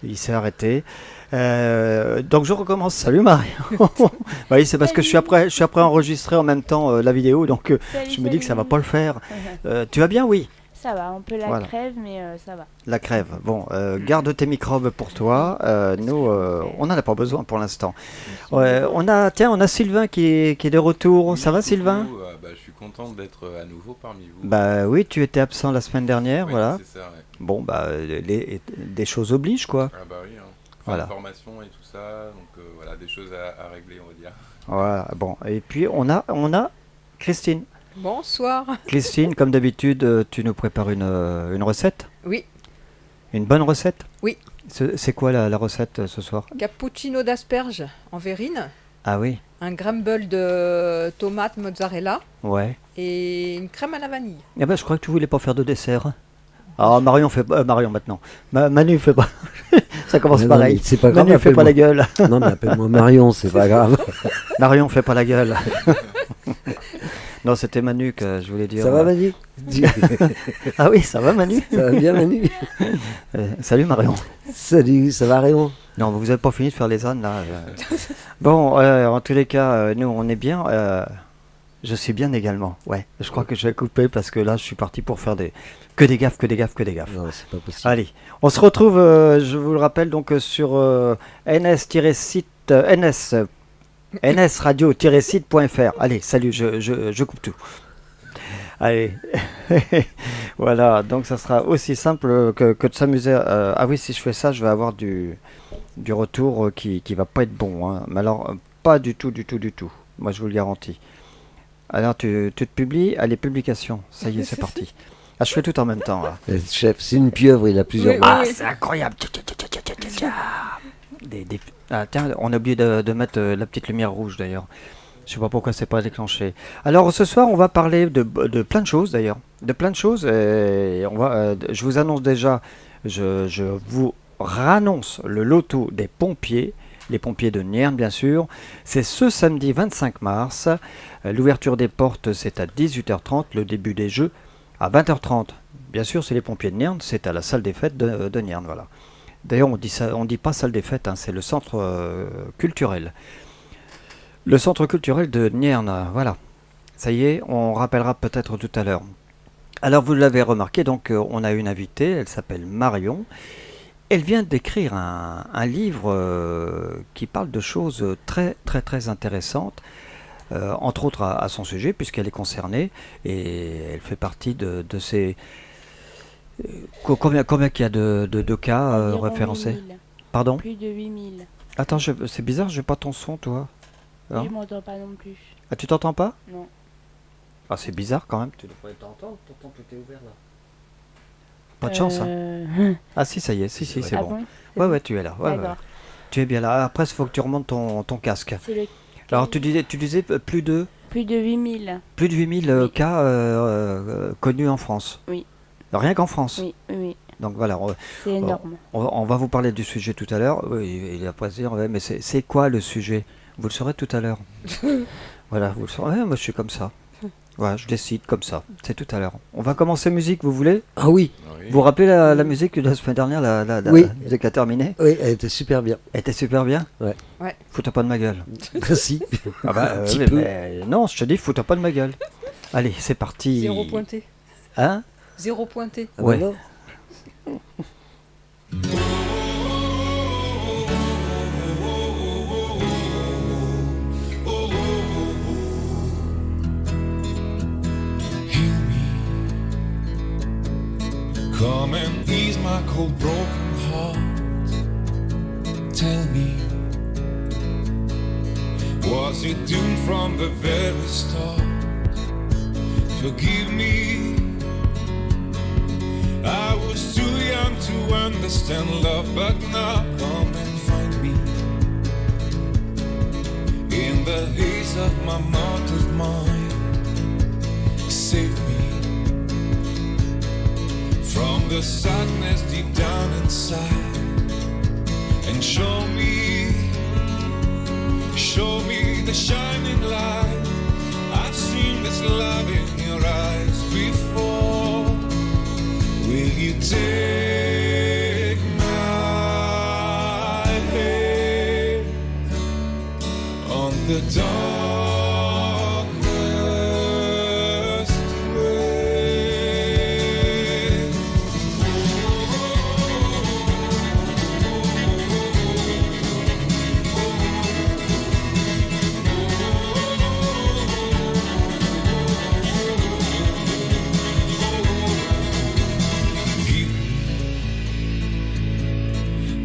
Il s'est arrêté. Donc je recommence. Salut Marie. Oui, c'est parce que je suis après enregistré en même temps la vidéo, donc je me dis que ça va pas le faire. Tu vas bien? Oui. Ça va, un peu la crève, mais ça va. La crève. Bon, garde tes microbes pour toi. Nous, on n'en a pas besoin pour l'instant. On a Sylvain qui est de retour. Oui, ça va, Sylvain? Je suis content d'être à nouveau parmi vous. Bah oui, tu étais absent la semaine dernière, Oui, voilà. c'est ça, ouais. Bon, des choses obligent, quoi. Ah bah oui, hein. Voilà. Formation et tout ça, donc voilà, des choses à régler, on va dire. Voilà, bon. Et puis, on a Christine. Bonsoir. Christine, comme d'habitude, tu nous prépares une recette? Oui. Une bonne recette? Oui. C'est quoi la recette ce soir? Cappuccino d'asperges en verrine. Ah oui. Un crumble de tomates mozzarella. Ouais. Et une crème à la vanille. Eh ben, je crois que tu voulais pas faire de dessert. Ah, Marion fait Marion maintenant. Manu fait pas. Ça commence pareil. Non, c'est pas grave. Manu fait pas la gueule. Non, mais appelle-moi Marion, c'est pas grave. Marion fait pas la gueule. Non, c'était Manu que je voulais dire. Ça va, Manu? Ah oui, ça va, Manu? Ça va bien, Manu? Salut, Marion. Salut, ça va, Rayon? Non, vous avez pas fini de faire les ânes, là. Bon, en tous les cas, nous, on est bien. Je suis bien également. Ouais, je crois que je vais couper parce que là, je suis parti pour faire que des gaffes. Non, c'est pas possible. Allez, on se retrouve, je vous le rappelle, donc sur nsradio-site.fr. Allez, salut, je coupe tout. Allez, voilà, donc ça sera aussi simple que de s'amuser. Ah oui, si je fais ça, je vais avoir du retour qui va pas être bon. Hein. Mais alors, pas du tout. Moi, je vous le garantis. Alors, tu te publies? Allez, publication. Ça y est, c'est parti. Ah, je fais tout en même temps. Là. Chef, c'est une pieuvre, il a plusieurs. Ah, c'est incroyable. Ah, tiens, on a oublié de mettre la petite lumière rouge d'ailleurs. Je sais pas pourquoi c'est pas déclenché. Alors ce soir, on va parler de plein de choses d'ailleurs. De plein de choses. Et je vous annonce déjà, je vous rannonce le loto des pompiers. Les pompiers de Niern, bien sûr. C'est ce samedi 25 mars. L'ouverture des portes, c'est à 18h30. Le début des jeux, à 20h30. Bien sûr, c'est les pompiers de Niern. C'est à la salle des fêtes de Niern. Voilà. D'ailleurs, on dit pas salle des fêtes, hein, c'est le centre culturel. Le centre culturel de Niern, voilà. Ça y est, on rappellera peut-être tout à l'heure. Alors, vous l'avez remarqué, donc on a une invitée, elle s'appelle Marion. Elle vient d'écrire un livre qui parle de choses très intéressantes, entre autres à son sujet, puisqu'elle est concernée, et elle fait partie de ces... Combien qu'il y a de cas référencés? 8000. Pardon? Plus de 8000. Attends, c'est bizarre, j'ai pas ton son, toi. Oui, je m'entends pas non plus. Ah, tu t'entends pas? Non. Ah, c'est bizarre quand même. Tu devrais t'entendre, pourtant tout est ouvert là. Pas de chance, hein. Ah si, ça y est, si, c'est Ah bon. bon Ouais, tu es là. Ouais. D'accord. Tu es bien là. Après, il faut que tu remontes ton casque. C'est le... Alors, tu disais plus de 8000. Plus de 8000 Oui. cas connus en France. Oui. Rien qu'en France. Oui. Donc voilà, C'est énorme. on va vous parler du sujet tout à l'heure. Oui, il a pas dire, mais c'est quoi le sujet? Vous le saurez tout à l'heure. Voilà, vous le saurez. Ouais, moi, je suis comme ça. Voilà, je décide comme ça. C'est tout à l'heure. On va commencer musique, vous voulez? Ah oui. Vous vous rappelez la musique de la semaine dernière, la Oui. musique a terminé? Oui, elle était super bien. Elle était super bien? Ouais. Fous-toi pas de ma gueule. Merci. Ah bah, Un petit oui, peu. mais non, je te dis, fous-toi pas de ma gueule. Allez, c'est parti. 0 pointé. Hein? 0 pointé. Ah, Ouais. voilà. Come and ease my cold broken heart. Tell me, was it doomed from the very start? Forgive me, I was too young to understand love, but now come and find me in the haze of my martyred mind. Save me from the sadness deep down inside, and show me the shining light. I've seen this love in your eyes before. Will you take my the darkest way.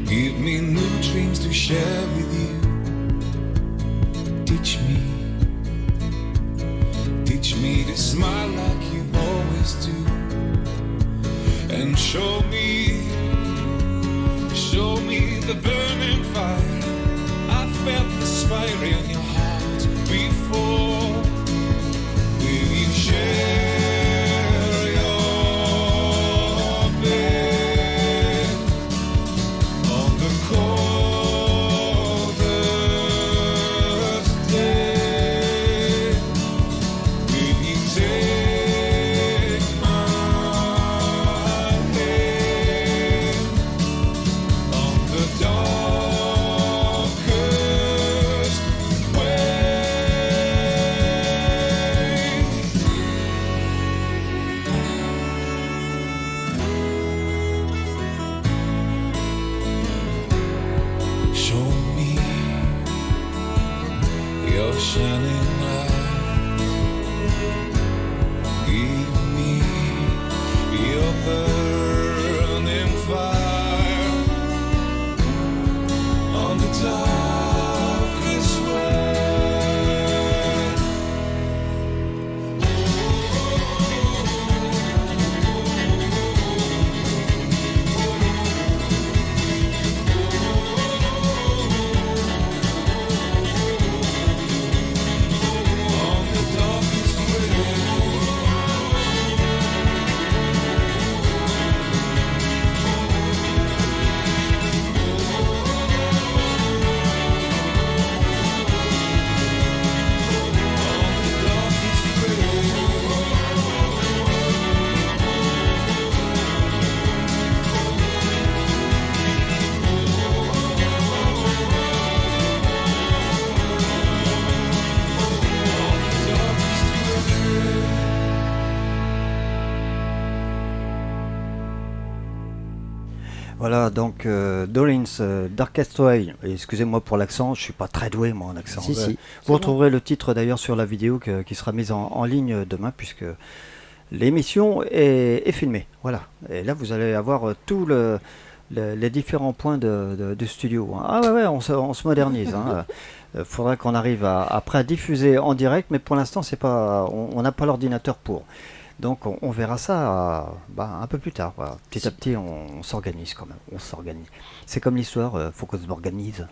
Give me new dreams to share with you. Teach me to smile like you always do. And show me the burning fire. I felt this fire in your heart before. Will you share your bed on the coldest day? Will you take my hand on the darkest way? Show me your shining light. Give me your burning fire on the darkest way. On the darkest way. Voilà, donc Dolenz, Darkest Way. Et excusez-moi pour l'accent, je suis pas très doué moi en accent. Si, si. Vous retrouverez le titre d'ailleurs sur la vidéo qui sera mise en ligne demain, puisque l'émission est filmée. Voilà. Et là, vous allez avoir tous les différents points du studio. Ah ouais, on se modernise. Faudra qu'on arrive après à diffuser en direct, mais pour l'instant, c'est pas, on n'a pas l'ordinateur pour. Donc on verra ça un peu plus tard. Voilà. Petit à petit, on s'organise quand même. On s'organise. C'est comme l'histoire, faut qu'on se m'organise.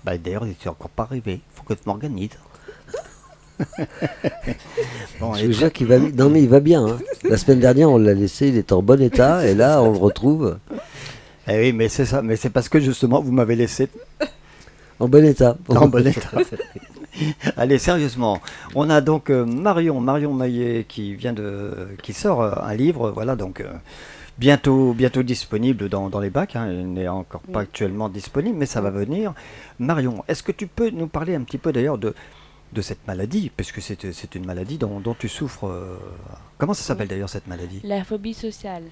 D'ailleurs, il n'est encore pas arrivé. Faut que je m'organise. Bon, Je vous jure qu'il va. Non, mais il va bien. Hein. La semaine dernière, on l'a laissé, il est en bon état, et là, on le retrouve eh oui, mais c'est ça. Mais c'est parce que justement, vous m'avez laissé en bon état. en bon état. Allez, sérieusement, on a donc Marion Maillet qui sort un livre, voilà, donc bientôt disponible dans les bacs, hein. Il n'est encore pas actuellement disponible, mais ça va venir. Marion, est-ce que tu peux nous parler un petit peu d'ailleurs de cette maladie, parce que c'est une maladie dont tu souffres. Comment ça s'appelle d'ailleurs cette maladie? La phobie sociale.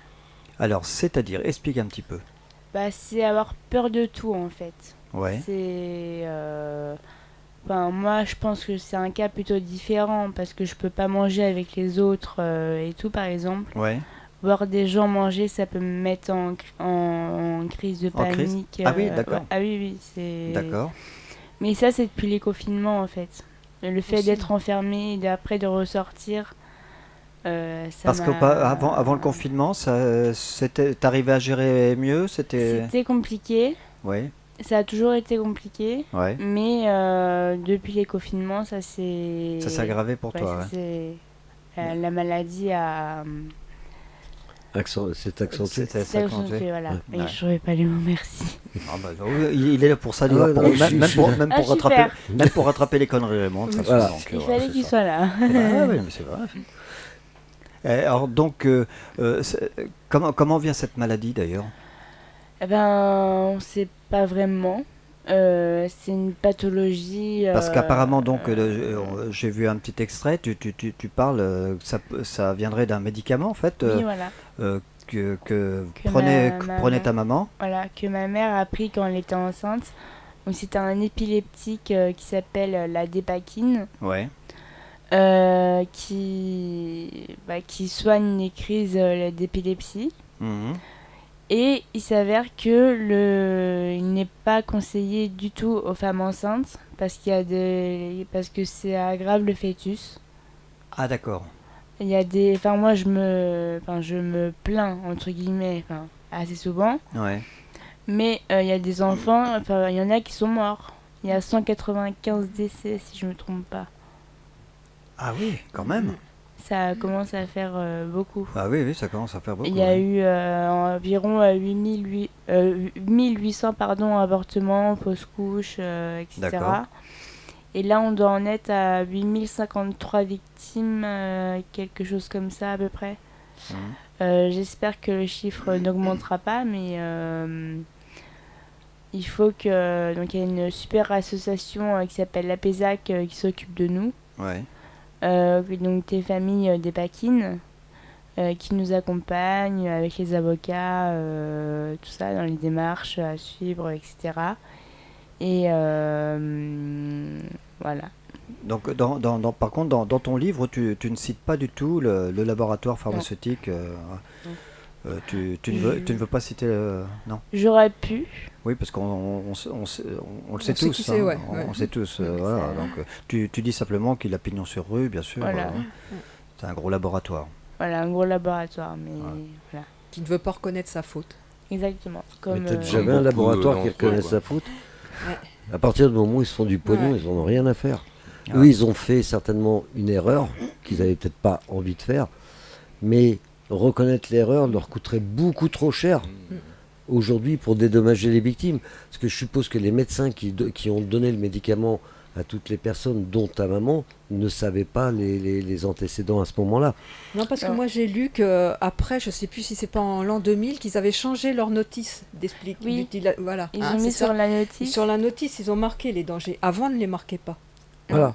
Alors, c'est-à-dire, explique un petit peu. C'est avoir peur de tout en fait. Ouais. C'est. Moi, je pense que c'est un cas plutôt différent parce que je peux pas manger avec les autres et tout, par exemple. Ouais. Voir des gens manger, ça peut me mettre en crise de En crise panique. Ah oui, d'accord. Ah oui, c'est. D'accord. Mais ça, c'est depuis les confinements, en fait. Le fait Aussi. d'être enfermé et après de ressortir, ça Parce que avant le confinement, t'arrivais à gérer mieux, C'était compliqué. Ouais, Ça a toujours été compliqué. ouais. Mais depuis les confinements, ça s'est... Ça s'est aggravé pour Ouais, toi, ça ouais. s'est- la maladie a... C'est accentué. C'est s'est accentuée, voilà. Ouais. Et Ouais. je n'aurais pas les mots, merci. Ah bah, oui, il est là pour ça, Ah ouais, pour- non, même, même pour, même, Ah, pour rattraper, super. même pour rattraper les conneries Raymond, de toute façon, Voilà. donc, Il voilà, fallait c'est qu'il ça. soit là. Ah oui, mais c'est vrai. Alors donc, comment vient cette maladie d'ailleurs? On ne sait pas vraiment. C'est une pathologie. Parce qu'apparemment, donc, j'ai vu un petit extrait, tu parles, ça viendrait d'un médicament, en fait, Oui, voilà. que Que prenait ta maman. Voilà, que ma mère a pris quand elle était enceinte. Donc c'était un épileptique qui s'appelle la dépakine, Ouais. qui soigne les crises d'épilepsie. Mhm. Et il s'avère que il n'est pas conseillé du tout aux femmes enceintes parce que ça aggrave le fœtus. Ah, d'accord. Il y a moi je me plains entre guillemets, assez souvent. Ouais. Mais il y a des enfants, il y en a qui sont morts. Il y a 195 décès, si je me trompe pas. Ah oui, quand même. Ça commence à faire beaucoup. Ah oui, ça commence à faire beaucoup. Il y a ouais. eu environ 1800 avortements, fausses couches, etc. D'accord. Et là, on doit en être à 8053 victimes, quelque chose comme ça à peu près. Mhm. J'espère que le chiffre n'augmentera pas, mais il faut que... Donc il y a une super association qui s'appelle l'APESAC qui s'occupe de nous. Ouais. Donc des familles des Pakines qui nous accompagnent avec les avocats, tout ça, dans les démarches à suivre, etc. Et voilà. Donc, par contre, dans ton livre, tu ne cites pas du tout le laboratoire pharmaceutique. Tu ne veux pas citer. Non. J'aurais pu. Oui, parce qu'on le sait On sait tous. qui c'est, ouais, On ouais. sait tous. Ouais, Voilà. ça- Donc, tu dis simplement qu'il a pignon sur rue, bien sûr. Voilà. C'est un gros laboratoire. Voilà, un gros laboratoire, mais voilà. Qui ne veut pas reconnaître sa faute. Exactement. Mais Comme, t'as déjà Comme vu un beaucoup laboratoire qui d'entre eux, reconnaît quoi. sa faute. Ouais. À partir du moment où ils se font du pognon, Ouais. ils n'en ont rien à faire. Ah. Eux, ils ont fait certainement une erreur qu'ils n'avaient peut-être pas envie de faire, mais reconnaître l'erreur leur coûterait beaucoup trop cher aujourd'hui pour dédommager les victimes. Parce que je suppose que les médecins qui ont donné le médicament à toutes les personnes, dont ta maman, ne savaient pas les antécédents à ce moment-là. Non, parce que Non. moi j'ai lu que après, je sais plus si c'est pas en l'an 2000, qu'ils avaient changé leur notice d'explique. Oui. Voilà. ils Hein, ont mis c'est ça. sur la notice Sur la notice, ils ont marqué les dangers. Avant, on ne les marquait pas. Voilà.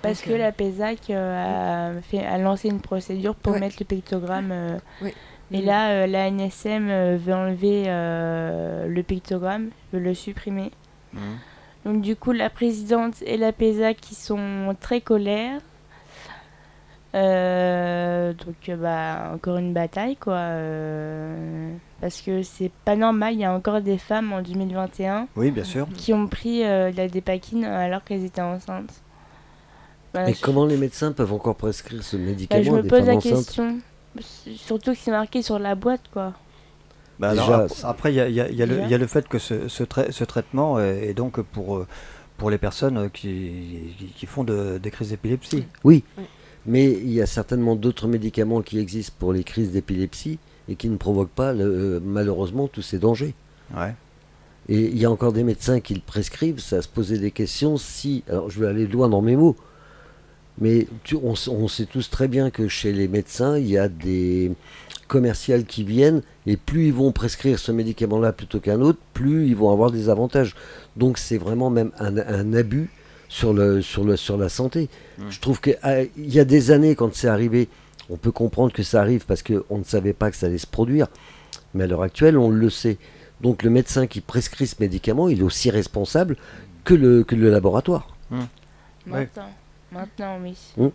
parce Donc, que la PESAC a lancé une procédure pour Ouais. mettre le pictogramme. Oui. Et là, la NSM veut enlever le pictogramme, veut le supprimer. Mhm. Donc du coup, la présidente et la PESAC qui sont très colères. Encore une bataille, quoi. Parce que c'est pas normal, il y a encore des femmes en 2021 Oui, bien sûr. qui ont pris de la dépakine alors qu'elles étaient enceintes. Voilà, Et comment les médecins peuvent encore prescrire ce je médicament me à des pose femmes la enceintes? question. Surtout que c'est marqué sur la boîte, quoi. Bah, Déjà, alors, après, il y a le fait que ce traitement est donc pour les personnes qui font des crises d'épilepsie. Oui, Oui. mais il y a certainement d'autres médicaments qui existent pour les crises d'épilepsie et qui ne provoquent pas malheureusement tous ces dangers. Ouais. Et il y a encore des médecins qui le prescrivent, ça se posait des questions si... Alors je vais aller loin dans mes mots, mais on sait tous très bien que chez les médecins, il y a des commerciales qui viennent, et plus ils vont prescrire ce médicament-là plutôt qu'un autre, plus ils vont avoir des avantages. Donc c'est vraiment même un abus sur la santé. Je trouve qu'il y a des années, quand c'est arrivé, on peut comprendre que ça arrive parce qu'on ne savait pas que ça allait se produire, mais à l'heure actuelle, on le sait. Donc le médecin qui prescrit ce médicament, il est aussi responsable que le laboratoire. Ouais. Maintenant, oui. Mm.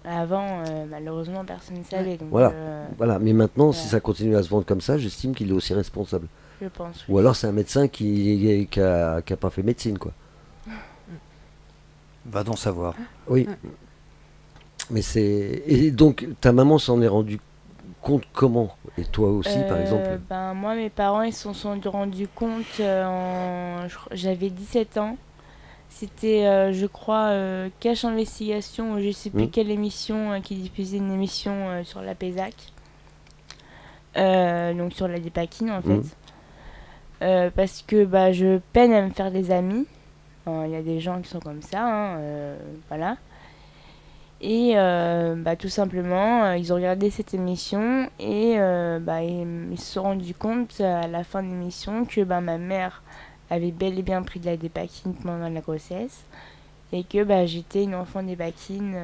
Avant, malheureusement, personne ne savait. Donc, Voilà. Voilà, mais maintenant, si Ouais. ça continue à se vendre comme ça, j'estime qu'il est aussi responsable. je pense. Ou alors c'est un médecin qui a pas fait médecine, quoi. Va donc savoir. Oui. Mais c'est... Et donc, ta maman s'en est rendue compte comment? Et toi aussi, par exemple? Moi, mes parents, ils se sont rendus compte j'avais 17 ans. C'était, je crois, Cache Investigation, ou je sais plus Mm. quelle émission qui diffusait une émission sur la PESAC. Donc sur la dépakine, en fait. Parce que je peine à me faire des amis. Il y a des gens qui sont comme ça, hein, voilà. Et tout simplement, ils ont regardé cette émission et ils se sont rendus compte à la fin de l'émission que ma mère avait bel et bien pris de la dépakine pendant la grossesse et que bah, j'étais une enfant dépakine.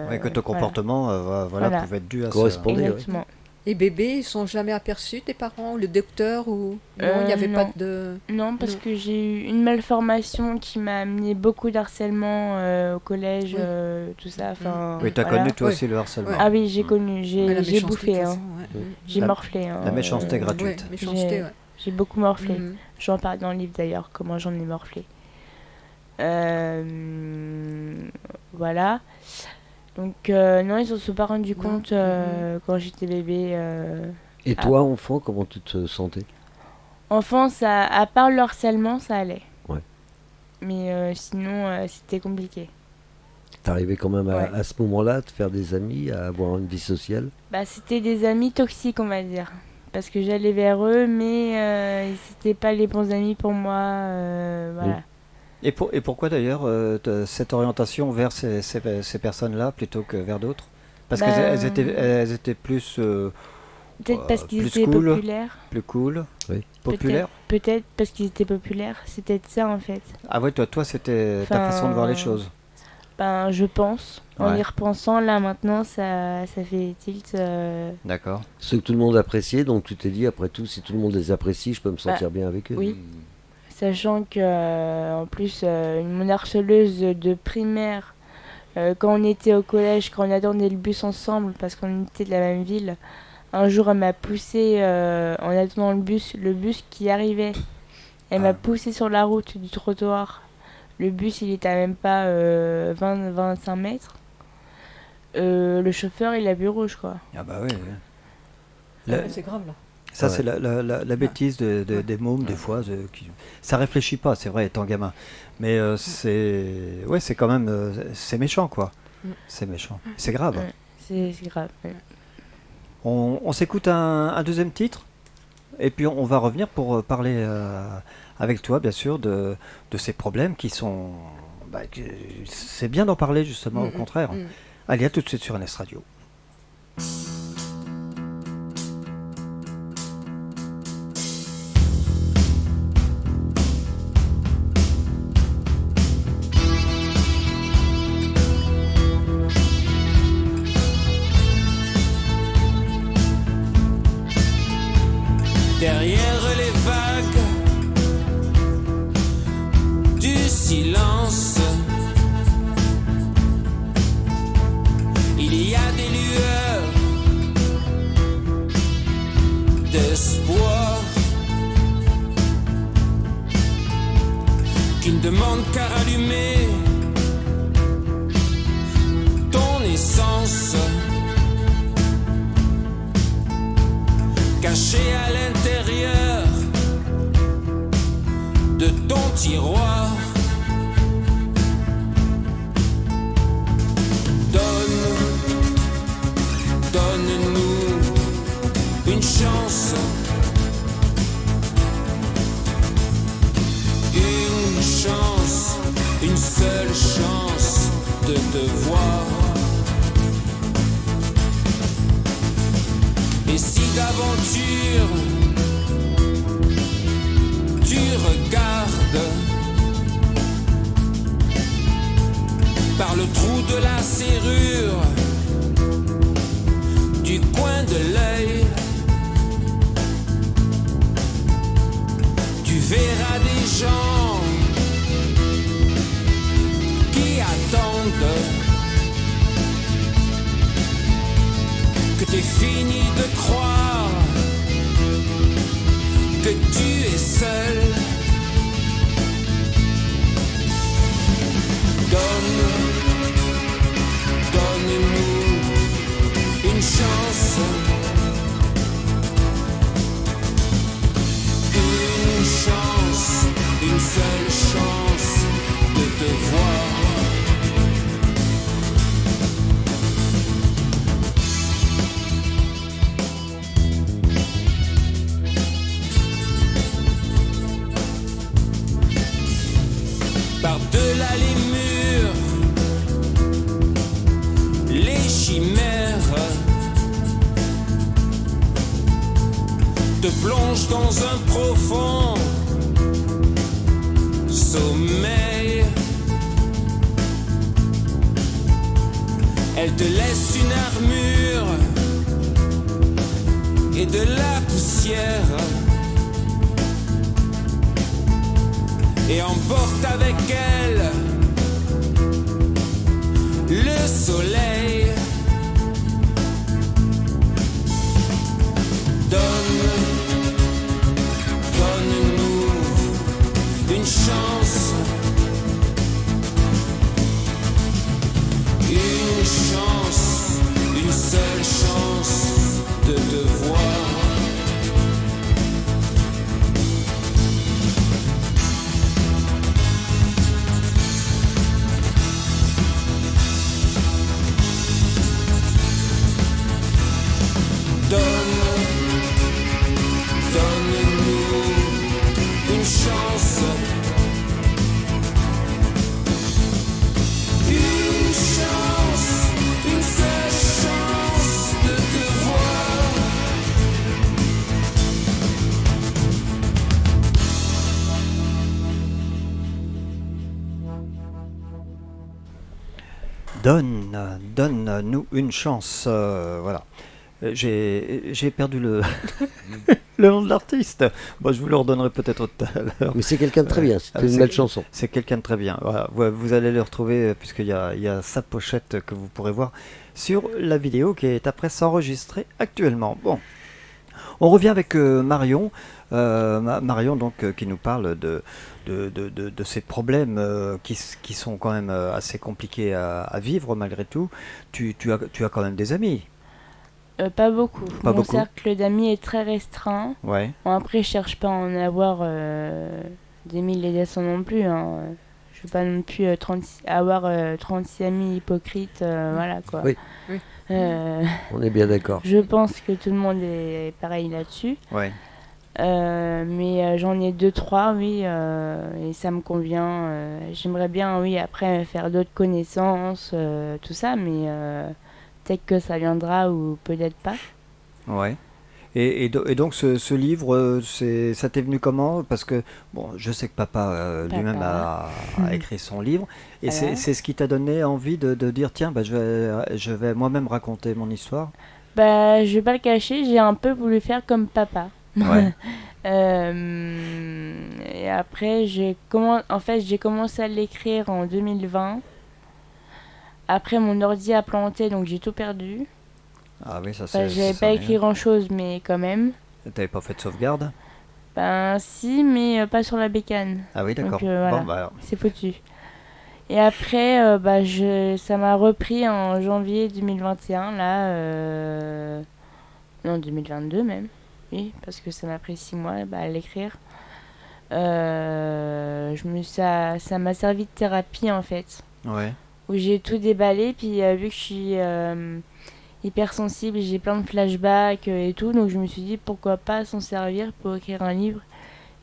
Ouais, que ton comportement Voilà. pouvait être dû à Correspond. ça. Exactement. Et bébé, ils sont jamais aperçus, tes parents, le docteur ou... Non, il n'y avait pas non. de... Non, parce Non. que j'ai eu une malformation qui m'a amené beaucoup d'harcèlement au collège, Oui. tout ça. Enfin, Oui, t'as voilà. connu toi Ouais. aussi le harcèlement. Ouais. Ah oui, j'ai connu, Ouais, la j'ai méchanceté, de bouffé, toute hein. façon, ouais. J'ai La- morflé. Hein. la méchanceté gratuite. Ouais, méchanceté, ouais. J'ai beaucoup morflé. Mhm. J'en parle dans le livre d'ailleurs, comment j'en ai morflé. Voilà. Donc, non, ils ne se sont pas rendus Non. compte quand j'étais bébé. Et toi, enfant, comment tu te sentais? Enfant, ça, à part le harcèlement, ça allait. Ouais. Mais sinon, c'était compliqué. T'arrivais quand même Ouais. à ce moment-là à te faire des amis, à avoir une vie sociale? Bah, c'était des amis toxiques, on va dire. Parce que j'allais vers eux, mais c'était pas les bons amis pour moi. Voilà. Et pourquoi d'ailleurs cette orientation vers ces personnes-là plutôt que vers d'autres? Parce Ben, elles étaient plus, Peut-être parce qu'ils plus étaient cool. populaires. plus cool, Oui. populaires. Peut-être parce qu'ils étaient populaires. C'est peut-être ça en fait. Ah ouais, toi c'était ta Enfin, façon de voir les choses. Ben, je pense. En Ouais. y repensant, là maintenant, ça fait tilt. D'accord. Ce que tout le monde appréciait, donc tu t'es dit, après tout, si tout le monde les apprécie, je peux me sentir bien avec eux. oui. Mm. Sachant que, en plus, mon harceleuse de primaire, quand on était au collège, quand on attendait le bus ensemble, parce qu'on était de la même ville, un jour elle m'a poussé en attendant le bus qui arrivait. Elle m'a poussé sur la route du trottoir. Le bus, il était à même pas 20-25 mètres. Le chauffeur, il a vu rouge, quoi. Ah bah oui. Ouais, c'est grave, là. Ça Ouais. c'est la bêtise des mômes des fois. Ça réfléchit pas, c'est vrai, étant gamin. Mais c'est quand même c'est méchant quoi. Mm. C'est méchant. C'est grave. Ouais. C'est grave. Ouais. On s'écoute un deuxième titre et puis on va revenir pour parler avec toi bien sûr de ces problèmes qui sont... c'est bien d'en parler justement, au contraire. Mm. Allez, à tout de suite sur NS Radio. Derrière les vagues du silence, il y a des lueurs d'espoir qui ne demandent qu'à rallumer ton essence. Caché à l'intérieur de ton tiroir, donne-nous une chance, une seule chance de te voir. Et si d'aventure tu regardes par le trou de la serrure du coin de l'œil, tu verras des gens qui attendent que t'aies fini de croire que tu es seul. Donne-nous une chance, une seule chance de te voir. Par-delà les murs, les chimères te plongent dans un profond sommeil. Elle te laisse une armure et de la poussière et emporte avec elle le soleil. Donne-nous une chance, une seule chance de te voir. Donne-nous une chance, une seule chance de te voir. Donne-nous une chance. Voilà. J'ai perdu le, le nom de l'artiste. Bon, je vous le redonnerai peut-être tout à l'heure. Mais c'est quelqu'un de très bien, c'était une belle chanson. C'est quelqu'un de très bien. Voilà. Vous allez le retrouver puisqu'il y a sa pochette que vous pourrez voir sur la vidéo qui est après s'enregistrer actuellement. Bon, on revient avec Marion. Marion donc qui nous parle de ces problèmes qui sont quand même assez compliqués à vivre malgré tout. Tu as quand même des amis. Pas beaucoup. Pas Mon beaucoup. cercle d'amis est très restreint. Ouais. Bon, après, je cherche pas à en avoir des mille et des cents non plus. Hein. Je veux pas non plus avoir 36 amis hypocrites. Voilà quoi. Oui. Oui. On est bien d'accord. Je pense que tout le monde est pareil là-dessus. Ouais. Mais j'en ai 2-3, oui, et ça me convient. J'aimerais bien, oui, après faire d'autres connaissances, tout ça, mais peut-être que ça viendra ou peut-être pas. Ouais. Et donc ce livre, ça t'est venu comment? Parce que bon, je sais que papa lui-même a écrit son livre, et Voilà. c'est ce qui t'a donné envie de dire tiens, bah, je vais moi-même raconter mon histoire. Bah, je vais pas le cacher, j'ai un peu voulu faire comme papa. Ouais. Et après, j'ai commencé à l'écrire en 2020. Après, mon ordi a planté, donc j'ai tout perdu. Ah oui, ça Enfin, c'est. j'avais ça, pas rien. écrit grand-chose, mais quand même. T'avais pas fait de sauvegarde? Ben si, mais pas sur la bécane. Ah oui, d'accord. Donc, voilà. Bon, bah, C'est foutu. Et après, ça m'a repris en janvier 2021, là. Non, 2022 même. Oui, parce que ça m'a pris 6 mois à l'écrire. Ça m'a servi de thérapie en fait. ouais. Où j'ai tout déballé, puis vu que je suis hypersensible, j'ai plein de flashbacks et tout, donc je me suis dit pourquoi pas s'en servir pour écrire un livre.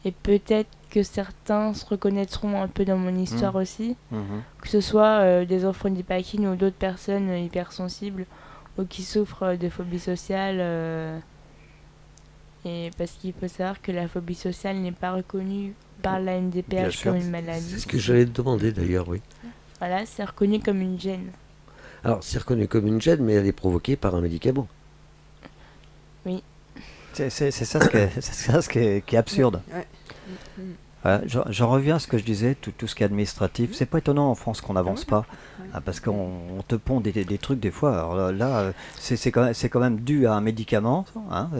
Et peut-être que certains se reconnaîtront un peu dans mon histoire aussi. Mhm. Que ce soit des enfants d'Ipakine ou d'autres personnes hypersensibles ou qui souffrent de phobie sociale. Et parce qu'il faut savoir que la phobie sociale n'est pas reconnue par la Bien MDPH sûr. comme une maladie. C'est ce que j'allais te demander d'ailleurs, oui. Voilà, c'est reconnu comme une gêne. Alors, c'est reconnu comme une gêne, mais elle est provoquée par un médicament. C'est ça ce qui est absurde. Ouais. Voilà, j'en reviens à ce que je disais, tout ce qui est administratif. C'est pas étonnant en France qu'on n'avance pas, parce qu'on te pond des trucs des fois. Alors là, c'est quand même dû à un médicament, hein,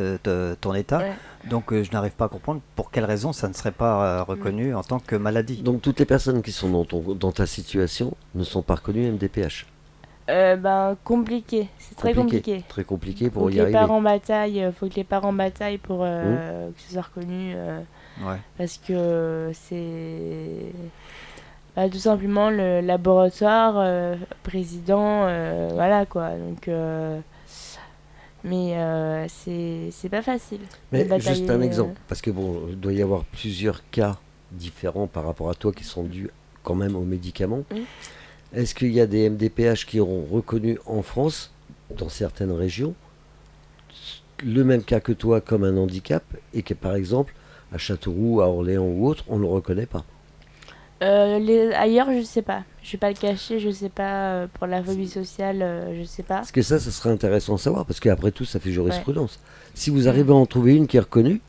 ton état. Ouais. Donc je n'arrive pas à comprendre pour quelle raison ça ne serait pas reconnu en tant que maladie. Donc, toutes les personnes qui sont dans ta situation ne sont pas reconnues MDPH. Compliqué. C'est très compliqué. Très compliqué Faut pour que y les arriver. parents bataillent, faut que les parents bataillent pour que ce soit reconnu. Ouais. Parce que c'est tout simplement le laboratoire, président, voilà quoi. Donc, mais c'est pas facile. Mais de batailler, juste un exemple, parce que bon, il doit y avoir plusieurs cas différents par rapport à toi qui sont dus quand même aux médicaments. Oui. Est-ce qu'il y a des MDPH qui auront reconnu en France, dans certaines régions, le même cas que toi comme un handicap, et que par exemple, à Châteauroux, à Orléans ou autre, on ne le reconnaît pas? Ailleurs, je sais pas. Je vais pas le cacher, je sais pas. Pour la phobie sociale, je sais pas. Parce que ça serait intéressant à savoir, parce qu'après tout, ça fait jurisprudence. Si vous arrivez à en trouver une qui est reconnue,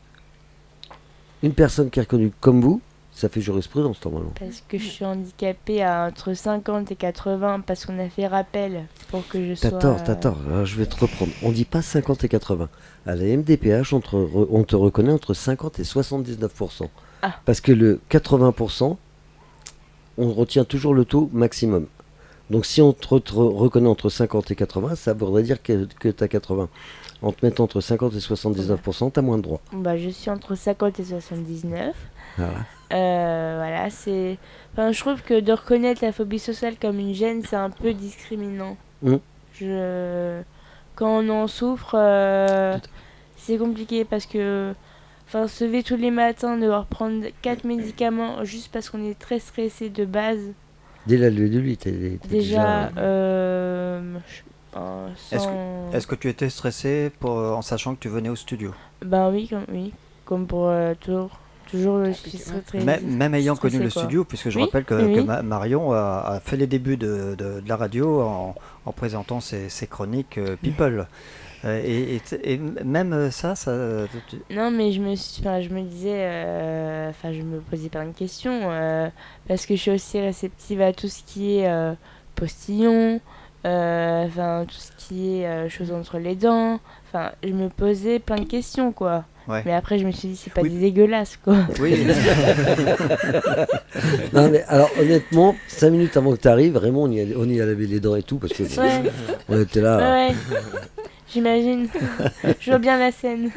une personne qui est reconnue comme vous, ça fait jurisprudence normalement. Parce que je suis handicapée à entre 50 et 80, parce qu'on a fait rappel pour que je sois... T'as tort. Alors, je vais te reprendre. On dit pas 50 et 80. À la MDPH, on te reconnaît entre 50 et 79%. Ah. Parce que le 80%, on retient toujours le taux maximum. Donc si on te reconnaît entre 50 et 80, ça voudrait dire que tu as 80. En te mettant entre 50 et 79%, tu as moins de droits. Bah, je suis entre 50 et 79. Voilà. Voilà, c'est... Enfin, je trouve que de reconnaître la phobie sociale comme une gêne, c'est un peu discriminant. Mm. Quand on en souffre, c'est compliqué parce que... Enfin, se lever tous les matins, devoir prendre 4 médicaments juste parce qu'on est très stressé de base. Dès la levée de lui, t'es Déjà, Est-ce que tu étais stressé en sachant que tu venais au studio? Ben oui, comme pour toujours je suis très Même ayant connu le quoi. studio, puisque je Oui, rappelle que, oui, que oui. Marion a fait les débuts de la radio en présentant ses chroniques People. Et même ça Non, mais je me disais, je me posais plein de questions parce que je suis aussi réceptive à tout ce qui est postillon, tout ce qui est choses entre les dents. Enfin, je me posais plein de questions, quoi. Ouais. Mais après, je me suis dit, c'est pas Oui. dégueulasse, quoi. Oui. Non, mais alors honnêtement, 5 minutes avant que tu arrives, vraiment on y a lavé les dents et tout, parce que Ouais. on était là. Ouais. J'imagine. Je vois bien la scène.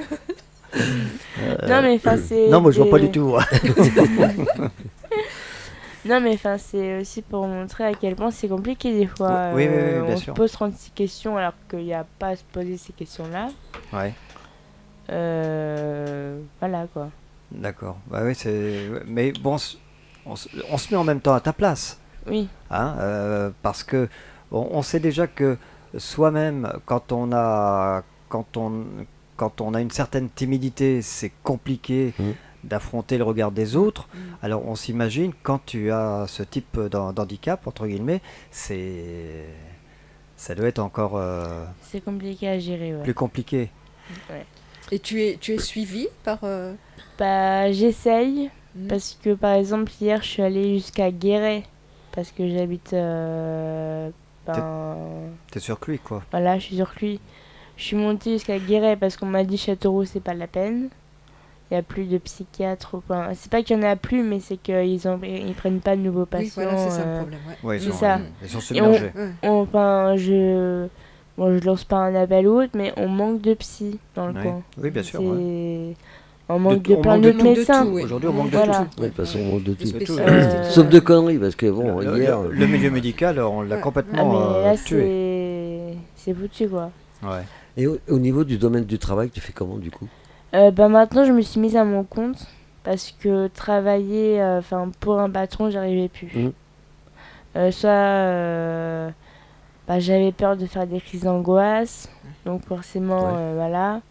Non, mais enfin, c'est. Non, moi je vois pas du tout. Non, mais enfin, c'est aussi pour montrer à quel point c'est compliqué des fois. Oui, bien on sûr. se pose 36 questions alors qu'il n'y a pas à se poser ces questions-là. Ouais. Voilà quoi. D'accord. Bah oui, mais bon, on se met en même temps à ta place. Oui. Hein, parce que on sait déjà que soi-même, quand on a une certaine timidité, c'est compliqué d'affronter le regard des autres. Alors on s'imagine quand tu as ce type d'handicap entre guillemets, ça doit être encore C'est compliqué à gérer, ouais. plus compliqué. Ouais. Et tu es suivi par... Bah, j'essaye. Parce que par exemple, hier, je suis allée jusqu'à Guéret. Parce que j'habite. T'es sur Cluy, quoi. Voilà, je suis sur Cluy. Je suis montée jusqu'à Guéret parce qu'on m'a dit Châteauroux, c'est pas la peine. Il n'y a plus de psychiatres. Enfin, c'est pas qu'il y en a plus, mais c'est qu'ils prennent pas de nouveaux patients. Oui, voilà, c'est ça le problème. Ouais. Ouais, C'est ça. Ils sont Et submergés. Je lance pas un appel ou autre, mais on manque de psy dans le Ouais. coin. Oui, bien sûr. C'est- ouais. On manque tout, de on plein manque de d'autres tout, médecins. oui. Aujourd'hui, on manque de Voilà. tout. Ouais, de toute façon, on de tout. spécialistes. Sauf de conneries, parce que bon, hier. Le milieu médical, on l'a Ouais. Ah, complètement mais là, tué. c'est foutu, quoi. Ouais. Et au niveau du domaine du travail, tu fais comment du coup? Maintenant, je me suis mise à mon compte parce que travailler pour un patron, j'arrivais plus. J'avais peur de faire des crises d'angoisse, donc forcément, voilà.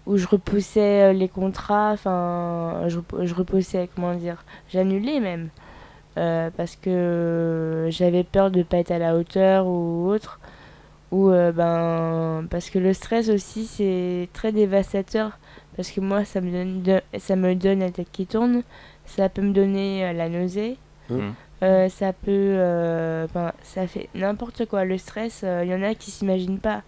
Où je repoussais les contrats, je repoussais, comment dire, j'annulais même. Parce que j'avais peur de pas être à la hauteur ou autre. Ou parce que le stress aussi, c'est très dévastateur. Parce que moi, ça me donne la tête qui tourne, ça peut me donner la nausée. Ça fait n'importe quoi. Le stress, il y en a qui s'imaginent pas.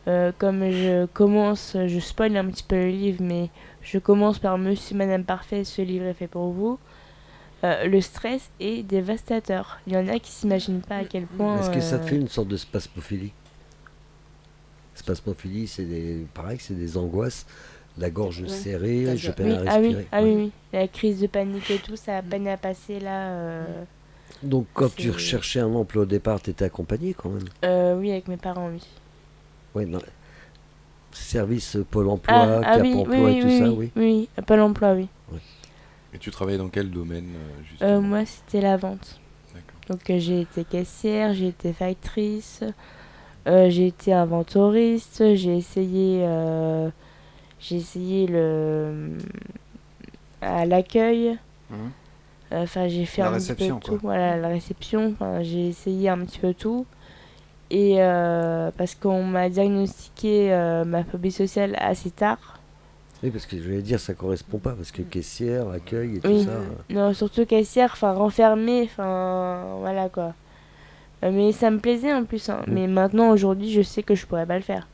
Comme je spoil un petit peu le livre, mais je commence par Monsieur, Madame Parfait, ce livre est fait pour vous. Le stress est dévastateur. Il y en a qui s'imaginent pas à quel point. Est-ce que ça te fait une sorte de spasmophilie? Spasmophilie, pareil, c'est des angoisses, la gorge serrée, je peine à respirer. Oui. La crise de panique et tout, ça a peine à passer là. Donc quand tu recherchais un emploi au départ, tu étais accompagné quand même? Oui, avec mes parents, oui. Oui, non. Service Pôle emploi, Cap emploi et tout ça, oui. Oui, Pôle emploi, oui. Et tu travaillais dans quel domaine justement? Moi, c'était la vente. D'accord. Donc j'ai été caissière, j'ai été factrice, j'ai été inventoriste, j'ai essayé à l'accueil. Enfin, j'ai fait La un petit peu réception, tout. quoi. Voilà, la réception. Enfin, j'ai essayé un petit peu tout. Et parce qu'on m'a diagnostiqué ma phobie sociale assez tard. Oui, parce que je vais dire, ça correspond pas, parce que caissière, accueil et tout Oui. ça. Non, surtout caissière, enfin renfermée, enfin voilà quoi. Mais ça me plaisait en plus, hein. Mm. Mais maintenant, aujourd'hui, je sais que je pourrais pas le faire.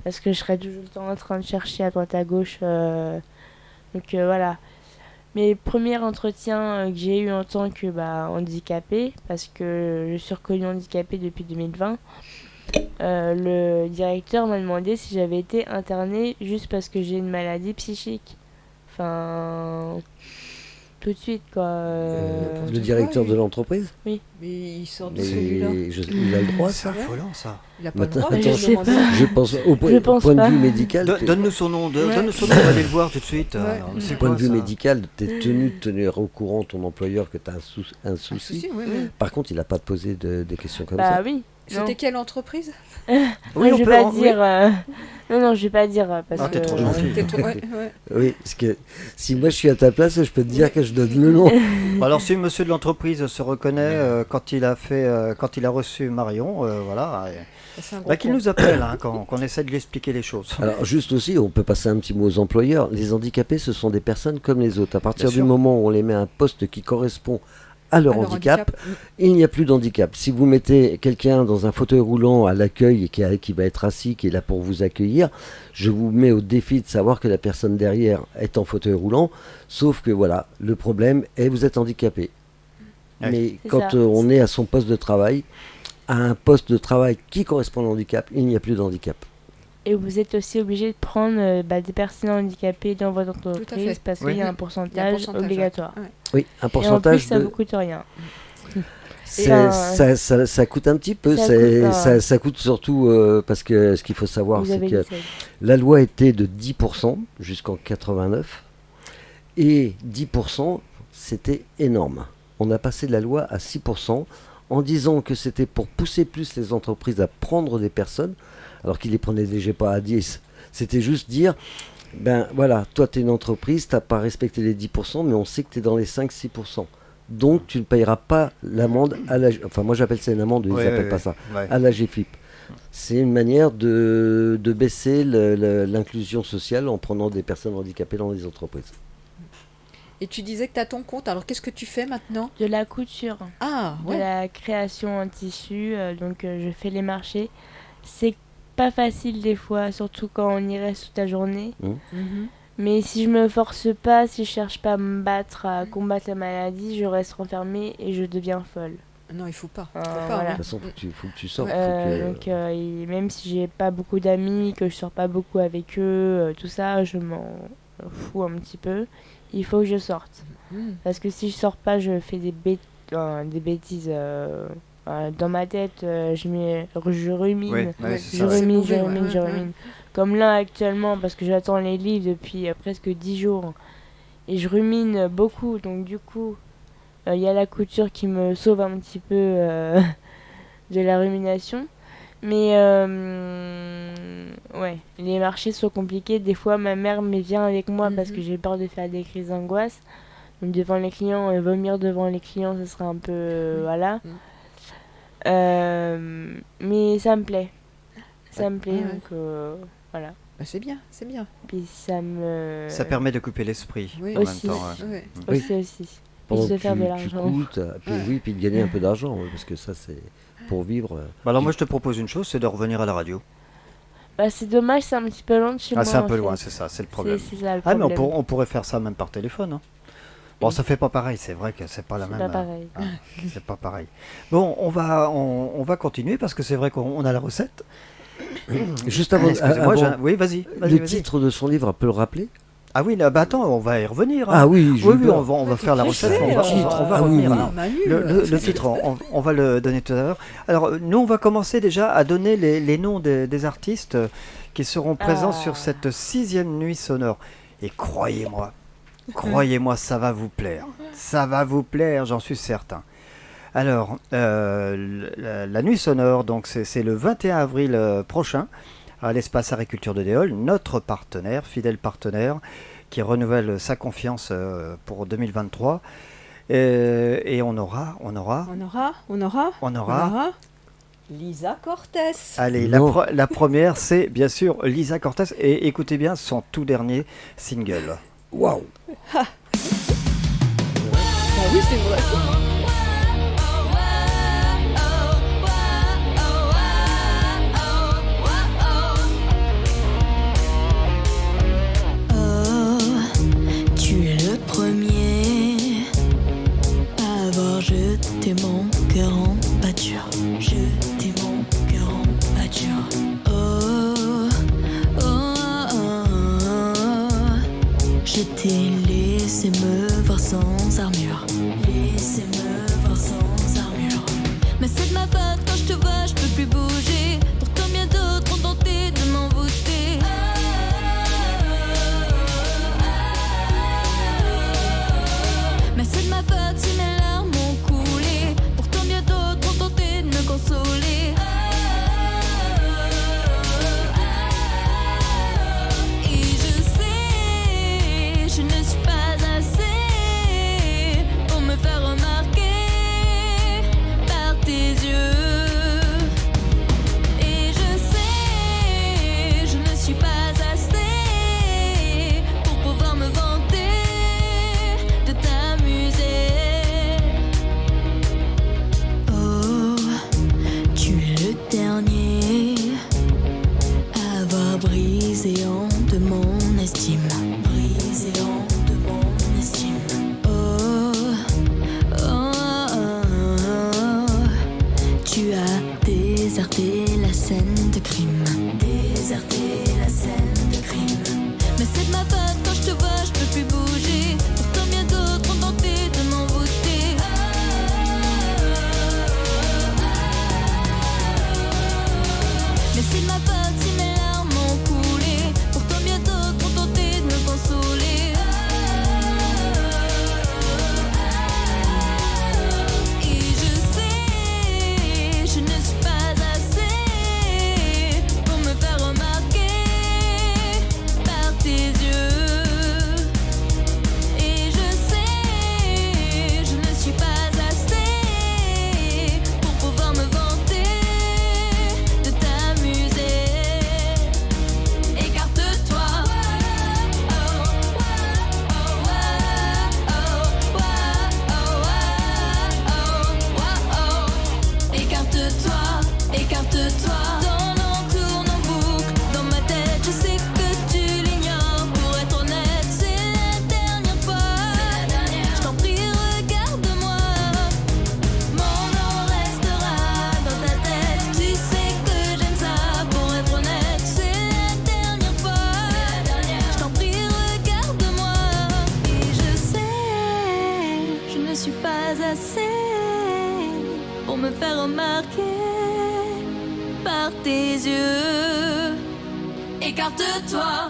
Parce que je serais toujours le temps en train de chercher à droite à gauche. Donc voilà. Mes premiers entretiens que j'ai eu en tant que handicapée, parce que je suis reconnue handicapée depuis 2020, le directeur m'a demandé si j'avais été internée juste parce que j'ai une maladie psychique. Enfin, tout de suite quoi. Le directeur de l'entreprise, Mais il sort de mais celui-là. il a le droit, C'est ça. affolant, ça. Il a pas le Maintenant, droit de je sais demander pas. ça. Je pense, Je pense point de pas. vue médical, Donne-nous son nom, Ouais. donne-nous son nom, on va aller le voir tout de suite. Ouais. C'est point quoi, de vue ça médical, tu es tenu de tenir au courant ton employeur que tu as un souci. Si, oui, oui. Par contre, il n'a pas de poser des questions comme Bah ça. oui. Non. C'était quelle entreprise? Oui, Non, on je vais peut pas en- dire. Non, je vais pas dire parce Ah, que. t'es trop gentil. T'es trop- ouais, ouais. Oui, parce que si moi je suis à ta place, je peux te dire que je donne le nom. Bon, alors si monsieur de l'entreprise se reconnaît quand il a reçu Marion, voilà, C'est un gros qu'il con. nous appelle, hein, qu'on essaie de lui expliquer les choses. Alors juste aussi, on peut passer un petit mot aux employeurs. Les handicapés, ce sont des personnes comme les autres. À partir Bien du sûr. moment où on les met à un poste qui correspond à leur Alors, handicap, il n'y a plus d'handicap. Si vous mettez quelqu'un dans un fauteuil roulant à l'accueil et qui va être assis, qui est là pour vous accueillir, je vous mets au défi de savoir que la personne derrière est en fauteuil roulant, sauf que voilà, le problème est vous êtes handicapé. Ouais. Mais C'est quand ça. on est à son poste de travail, à un poste de travail qui correspond au handicap, il n'y a plus de handicap. Et vous êtes aussi obligé de prendre des personnes handicapées dans votre fait. entreprise parce Oui. qu'il y a un Il y a un pourcentage pourcentage, obligatoire. ouais. Oui, un Et en pourcentage plus, ça de... vous coûte rien. Ça coûte un petit peu, Ça c'est- coûte, ça coûte surtout parce que ce qu'il faut savoir, Vous c'est avez que les aides. la loi était de 10% jusqu'en 89 et 10% c'était énorme. On a passé la loi à 6% en disant que c'était pour pousser plus les entreprises à prendre des personnes alors qu'ils les prenaient déjà pas à 10. C'était juste dire, ben voilà, toi tu es une entreprise, tu n'as pas respecté les 10%, mais on sait que tu es dans les 5-6%. Donc tu ne payeras pas l'amende à la... Enfin moi j'appelle ça une amende, ils Ouais, n'appellent ouais, pas ouais. ça. Ouais. À la GFIP. C'est une manière de baisser l'inclusion sociale en prenant des personnes handicapées dans les entreprises. Et tu disais que tu as ton compte, alors qu'est-ce que tu fais maintenant? De la couture, Ah, de ouais. la création en tissu, donc je fais les marchés. C'est pas facile des fois, surtout quand on y reste toute la journée. Mhm. Mais si je me force pas, si je cherche pas à me battre, à combattre la maladie, je reste renfermée et je deviens folle. Non, il faut pas. Ah, Faut pas, voilà. De ouais. toute façon, faut que tu sortes. Donc et même si j'ai pas beaucoup d'amis, que je sors pas beaucoup avec eux, tout ça, je m'en fous un petit peu. Il faut que je sorte. Mhm. Parce que si je sors pas, je fais des bêtises dans ma tête. Je rumine. Oui, ouais, Ouais. c'est Je ça. C'est rumine, mauvais, je ouais, rumine, ouais, je ouais. rumine. Comme là actuellement, parce que j'attends les livres depuis presque 10 jours. Et je rumine beaucoup, donc du coup, il y a la couture qui me sauve un petit peu de la rumination. Mais ouais, les marchés sont compliqués. Des fois, ma mère me vient avec moi parce Mhm. que j'ai peur de faire des crises d'angoisse. Donc devant les clients, vomir devant les clients, ce serait un peu... voilà. Mhm. Mais ça me plaît. Ça me plaît, Ouais. donc voilà. Bah, c'est bien, c'est bien. Puis ça me... Ça permet de couper l'esprit Oui. en Aussi. même temps. ouais. Ouais. Oui. aussi. pendant de que faire de tu l'argent. coûtes, puis, Ouais. oui, puis de gagner un peu d'argent, ouais, parce que ça c'est pour vivre. Bah alors moi je te propose une chose, c'est de revenir à la radio. Bah, c'est dommage, c'est un petit peu loin de chez moi. Ah c'est un en peu fait. loin, c'est ça, c'est le problème. C'est ça le Ah mais problème. on pourrait faire ça même par téléphone. Hein. Bon, Oui. ça fait pas pareil, c'est vrai que c'est pas la C'est même. pas pareil. C'est pas pareil. Bon, on va continuer parce que c'est vrai qu'on a la recette. Juste avant, Excusez-moi, avant- oui, vas-y. le vas-y. titre de son livre, peut le rappeler? Ah oui, là, bah attends, on va y revenir. hein. Ah oui, j'ai oui, eu oui, peur. on va faire la recette. On va Ah oui, revenir. oui. Alors, Manu, le titre, on va le donner tout à l'heure. Alors, nous, on va commencer déjà à donner les noms des artistes qui seront présents Ah. sur cette 6e nuit sonore. Et croyez-moi, ça va vous plaire. Ça va vous plaire, j'en suis certain. Alors, la nuit sonore, donc c'est le 21 avril prochain à l'espace Agriculture de Déol, notre partenaire, fidèle partenaire, qui renouvelle sa confiance pour 2023. Et on aura Lisa Cortés. Allez, Non. la première, c'est bien sûr Lisa Cortés. Et écoutez bien son tout dernier single. Waouh. Ah oui, c'est vrai. Tu es le premier à avoir jeté mon cœur en pâture. Jeté mon cœur en pâture. Oh, oh, oh, oh. Je t'ai laissé me voir sans armure. Laissé me voir sans armure. Mais c'est de ma faute quand je te vois, je peux plus bouger. Pourtant bien d'autres ont tenté de m'envoûter. Mais c'est de ma faute si mes larmes ont coulé. Pourtant bien d'autres ont tenté de me consoler. Et je sais, je ne suis pas assez pour me faire remarquer par tes yeux. Et je sais, je ne suis pas assez pour pouvoir me vanter de t'amuser. Oh, tu es le dernier à avoir brisé en de mon estime. Brisé en de mon estime. Oh, oh, oh, oh. Tu as déserté la scène de crime. Déserté la scène de crime. Mais c'est de ma faute quand je te vois, je peux plus bouger. Pourtant bien d'autres ont tenté de m'envoûter. Mais c'est de ma faute si mes larmes ont coulé. Pourtant bien d'autres ont tenté de me consoler. Et je sais, je ne suis pas assez pour me faire remarquer par tes yeux. Et je sais, je ne suis pas assez pour pouvoir me vanter de t'amuser. Écarte-toi. Écarte-toi, écarte-toi. Tourne en boucle dans ma tête. Je sais que tu l'ignores. Pour être honnête, c'est la dernière fois. Je t'en prie, regarde-moi. Mon nom restera dans ta tête. Tu sais que j'aime ça. Pour être honnête, c'est la dernière fois. Je t'en prie, regarde-moi. Et je sais, je ne suis pas assez pour me faire remarquer par tes yeux. Écarte-toi.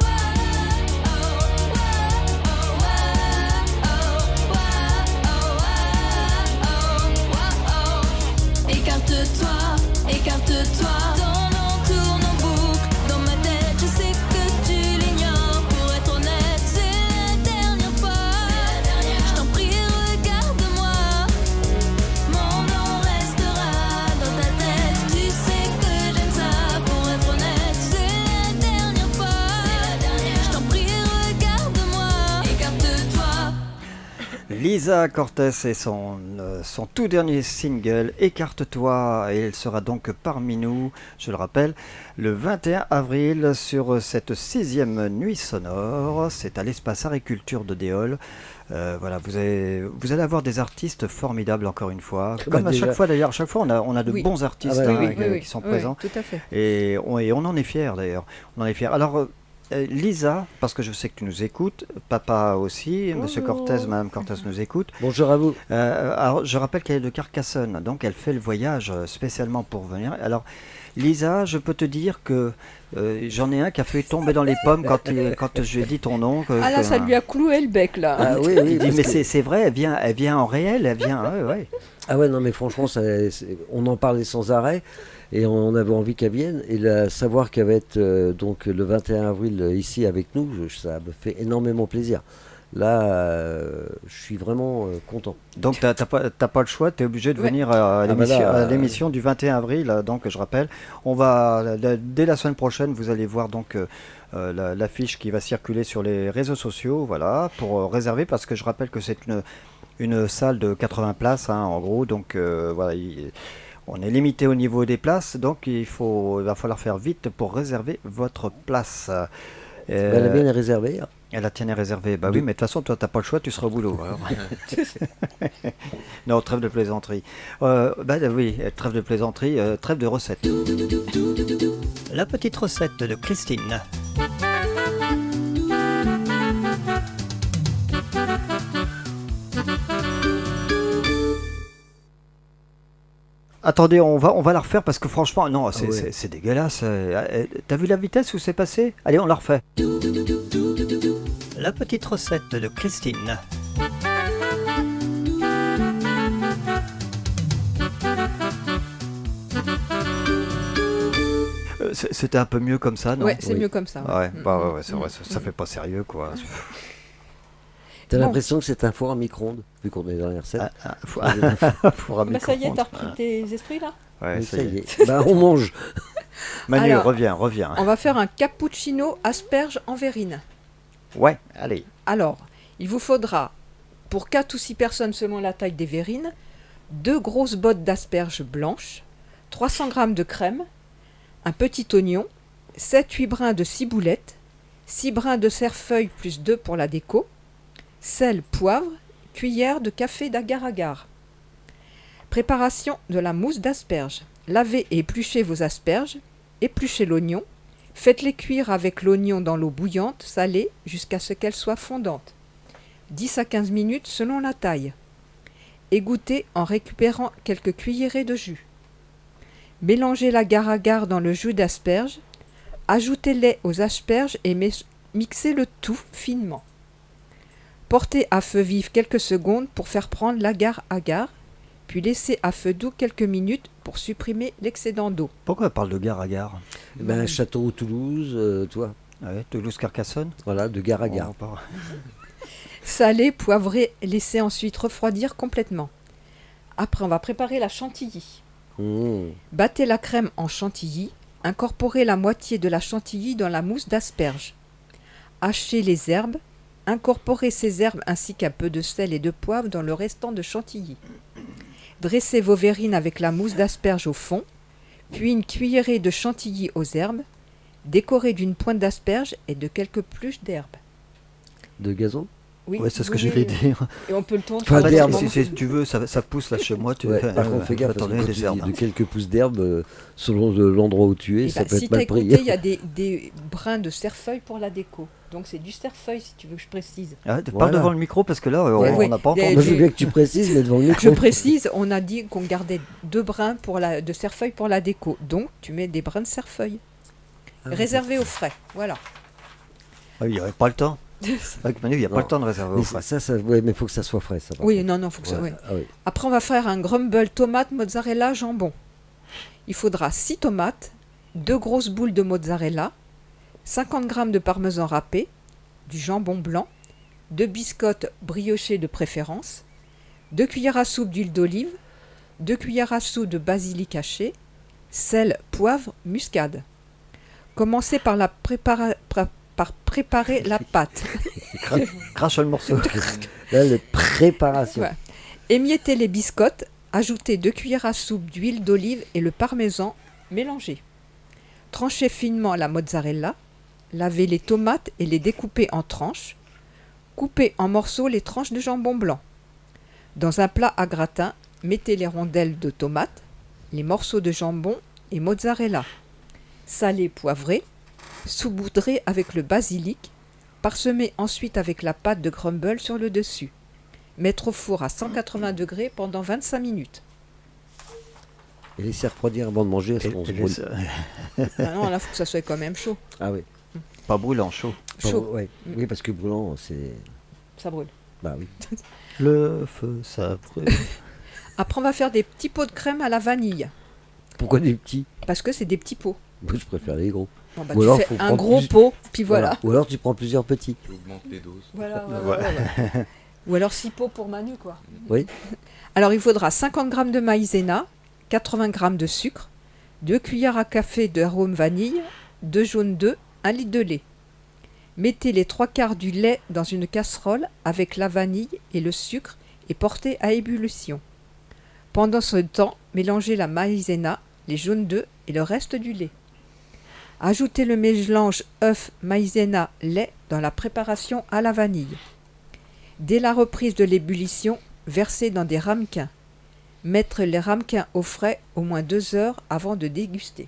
Écarte-toi, écarte-toi. Tourne en boucle dans ma tête. Je sais que tu l'ignores. Pour être honnête, c'est la dernière fois. Je t'en prie, regarde-moi. Mon nom restera dans ta tête. Tu sais que j'aime ça. Pour être honnête, c'est la dernière fois. Je t'en prie, regarde-moi. Écarte-toi. Lisa Cortés et son tout dernier single Écarte-toi, et elle sera donc parmi nous, je le rappelle, le 21 avril sur cette 6e nuit sonore. C'est à l'espace Agriculture de Déol. Voilà, vous allez avoir des artistes formidables encore une fois. Comme à déjà. chaque fois d'ailleurs, à chaque fois on a de Oui. bons artistes Ah ouais, hein, oui, qui sont oui, présents. tout à fait. Et on en est fiers d'ailleurs. On en est fiers. Alors, Lisa, parce que je sais que tu nous écoutes, papa aussi, Monsieur Bonjour. Cortés, Madame Cortés nous écoute. Bonjour à vous. Alors, je rappelle qu'elle est de Carcassonne, donc elle fait le voyage spécialement pour venir. Alors, Lisa, je peux te dire que j'en ai un qui a fait tomber dans les pommes quand je lui ai dit ton nom. Ah là, ça lui a cloué le bec, là. Ah oui, oui. Il dit, parce mais que- c'est vrai, elle vient en réel, elle vient. Ouais, ouais. Ah ouais, non, mais franchement, on en parlait sans arrêt et on avait envie qu'elle vienne. Et savoir qu'elle va être donc le 21 avril ici avec nous, ça me fait énormément plaisir. Là, je suis vraiment content. Donc t'as pas le choix, tu es obligé de Ouais. venir à bah là, à l'émission du 21 avril. Donc je rappelle, on va dès la semaine prochaine, vous allez voir donc l'affiche qui va circuler sur les réseaux sociaux, voilà, pour réserver parce que je rappelle que c'est une salle de 80 places, hein, en gros. Donc voilà, on est limité au niveau des places, donc il va falloir faire vite pour réserver votre place. La mienne est réservée. Hein. Et la tienne est réservée. Bah oui, mais de toute façon, toi, t'as pas le choix, tu seras au boulot. Alors. Non, trêve de plaisanterie. Oui, trêve de plaisanterie, trêve de recette. La petite recette de Christine. Attendez, on va la refaire parce que franchement, non, c'est dégueulasse. T'as vu la vitesse où c'est passé? Allez, on la refait. La petite recette de Christine. C'était un peu mieux comme ça, non? Ouais, c'est mieux comme ça. Ouais, bah ouais, c'est vrai, ça fait pas sérieux, quoi. T'as Bon. l'impression que c'est un four à micro-ondes, vu qu'on est dans les recettes. Four à Bah, ça y est, micro-ondes. t'as repris tes esprits là. Ouais, Oui, ça ça y y est. est. Bah, on mange. Manu, Alors, reviens. On va faire un cappuccino asperge en verrine. Ouais, allez. Alors, il vous faudra, pour 4 ou 6 personnes selon la taille des verrines, 2 grosses bottes d'asperges blanches, 300 g de crème, un petit oignon, 7-8 brins de ciboulette, 6 brins de cerfeuil plus 2 pour la déco, sel, poivre, cuillère de café d'agar-agar. Préparation de la mousse d'asperges. Lavez et épluchez vos asperges, épluchez l'oignon, faites-les cuire avec l'oignon dans l'eau bouillante, salée, jusqu'à ce qu'elle soit fondante. 10 à 15 minutes selon la taille. Égouttez en récupérant quelques cuillerées de jus. Mélangez l'agar-agar dans le jus d'asperges, ajoutez-les aux asperges et mixez le tout finement. Portez à feu vif quelques secondes pour faire prendre l'agar-agar, puis laissez à feu doux quelques minutes pour supprimer l'excédent d'eau. Pourquoi elle parle de gare à gare? Ben, Château Toulouse, toi. Ouais, Toulouse-Carcassonne. Voilà, de gare à On gare. va pas- Salez, poivrez, laissez ensuite refroidir complètement. Après, on va préparer la chantilly. Mmh. Battez la crème en chantilly, incorporez la moitié de la chantilly dans la mousse d'asperges. Hachez les herbes, incorporez ces herbes ainsi qu'un peu de sel et de poivre dans le restant de chantilly. Dressez vos verrines avec la mousse d'asperges au fond, puis une cuillerée de chantilly aux herbes, décorée d'une pointe d'asperges et de quelques pluches d'herbes. De gazon. Oui, Ouais, c'est ce que oui, j'allais oui. dire. Et on peut le tourner. Pas Après, d'herbe. si tu veux, ça pousse là chez moi. Ouais, par contre, fais gaffe, parce que attendez, quand des tu dis herbes. de quelques pousses d'herbe, selon l'endroit où tu es, Eh ça ben, peut si être t'as mal pris. écouté, il y a des brins de cerfeuil pour la déco. Donc c'est du cerfeuil si tu veux que je précise. Ah, parle Voilà. devant le micro parce que là, Ouais, on ouais. n'a pas Les- entendu. Moi, je veux bien que tu précises, mais devant le micro. Je précise, on a dit qu'on gardait 2 brins de cerfeuil pour la déco. Donc tu mets des brins de cerfeuil. Réservés au frais. Voilà. Ah, il n'y aurait pas le temps. Avec Manu, il n'y a pas Non. le temps de réserver Mais au frais. ouais, mais faut que ça soit frais, ça. par Oui, contre. non, faut que ça. Ouais. Ouais. Ah oui. Après, on va faire un crumble tomate, mozzarella, jambon. Il faudra 6 tomates, 2 grosses boules de mozzarella, 50 g de parmesan râpé, du jambon blanc, 2 biscottes briochées de préférence, 2 cuillères à soupe d'huile d'olive, 2 cuillères à soupe de basilic haché, sel, poivre, muscade. Commencez par préparer la pâte. Crache le morceau. Là, la préparation. Ouais. Émiettez les biscottes, ajoutez 2 cuillères à soupe d'huile d'olive et le parmesan mélangé. Tranchez finement la mozzarella, lavez les tomates et les découpez en tranches. Coupez en morceaux les tranches de jambon blanc. Dans un plat à gratin, mettez les rondelles de tomates, les morceaux de jambon et mozzarella. Salez, poivrez, saupoudrez avec le basilic, parsemez ensuite avec la pâte de crumble sur le dessus. Mettre au four à 180 degrés pendant 25 minutes. Et laisser refroidir avant de manger, Et- on se et brûle. Ah non, là, il faut que ça soit quand même chaud. Ah oui. Pas brûlant, chaud. Chaud, Ouais. Oui, parce que brûlant, c'est. ça brûle. Bah oui. Le feu, ça brûle. Après, on va faire des petits pots de crème à la vanille, Pourquoi des petits? parce que c'est des petits pots. Moi, je préfère les gros. Bon, bah, Ou tu alors, fais faut un prendre gros plus- pot, puis voilà. Ou alors tu prends plusieurs petits. Tu augmentes les doses. Voilà, Voilà. Ou alors 6 pots pour Manu, quoi. Oui. Alors, il faudra 50 g de maïzena, 80 g de sucre, 2 cuillères à café d'arôme vanille, 2 jaunes d'œufs, 1 litre de lait. Mettez les 3/4 du lait dans une casserole avec la vanille et le sucre et portez à ébullition. Pendant ce temps, mélangez la maïzena, les jaunes d'œufs et le reste du lait. Ajoutez le mélange œuf, maïzena, lait dans la préparation à la vanille. Dès la reprise de l'ébullition, versez dans des ramequins. Mettre les ramequins au frais au moins 2 heures avant de déguster.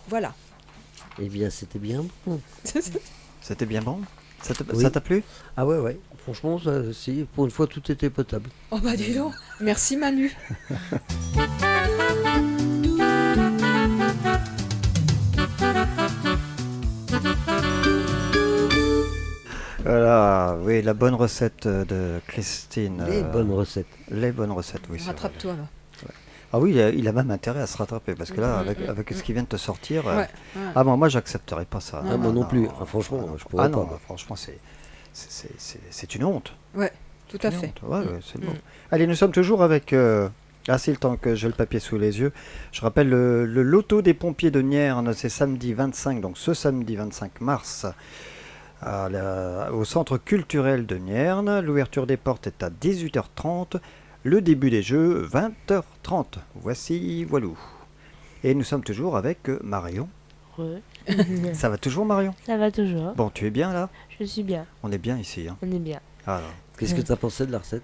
Voilà. Eh bien, c'était bien bon. C'était bien bon. Ça Oui. t'a plu? Ah ouais. Franchement, si, pour une fois, tout était potable. Oh bah dis donc. Merci Manu. Voilà, oui, la bonne recette de Christine. Les bonnes recettes. Les bonnes recettes, oui. c'est vrai. Rattrape-toi là. Ah oui, il a même intérêt à se rattraper parce que là, avec ce qui vient de te sortir. Ouais. Ah bon, moi, j'accepterais pas ça. Ah, moi non plus. Ah, franchement, je pourrais Ah non, pas. franchement, c'est une honte. Ouais, tout à Une fait. honte. Ouais, c'est bon. Allez, nous sommes toujours avec. C'est le temps que j'ai le papier sous les yeux. Je rappelle le loto des pompiers de Nierne, c'est samedi 25, donc ce samedi 25 mars, au centre culturel de Nierne. L'ouverture des portes est à 18h30. Le début des jeux, 20h30. Voici, voilou. Et nous sommes toujours avec Marion. Ça va toujours, Marion? Ça va toujours. Bon, tu es bien là? Je suis bien. On est bien ici. Hein. On est bien. Ah, Qu'est-ce que tu as pensé de la recette?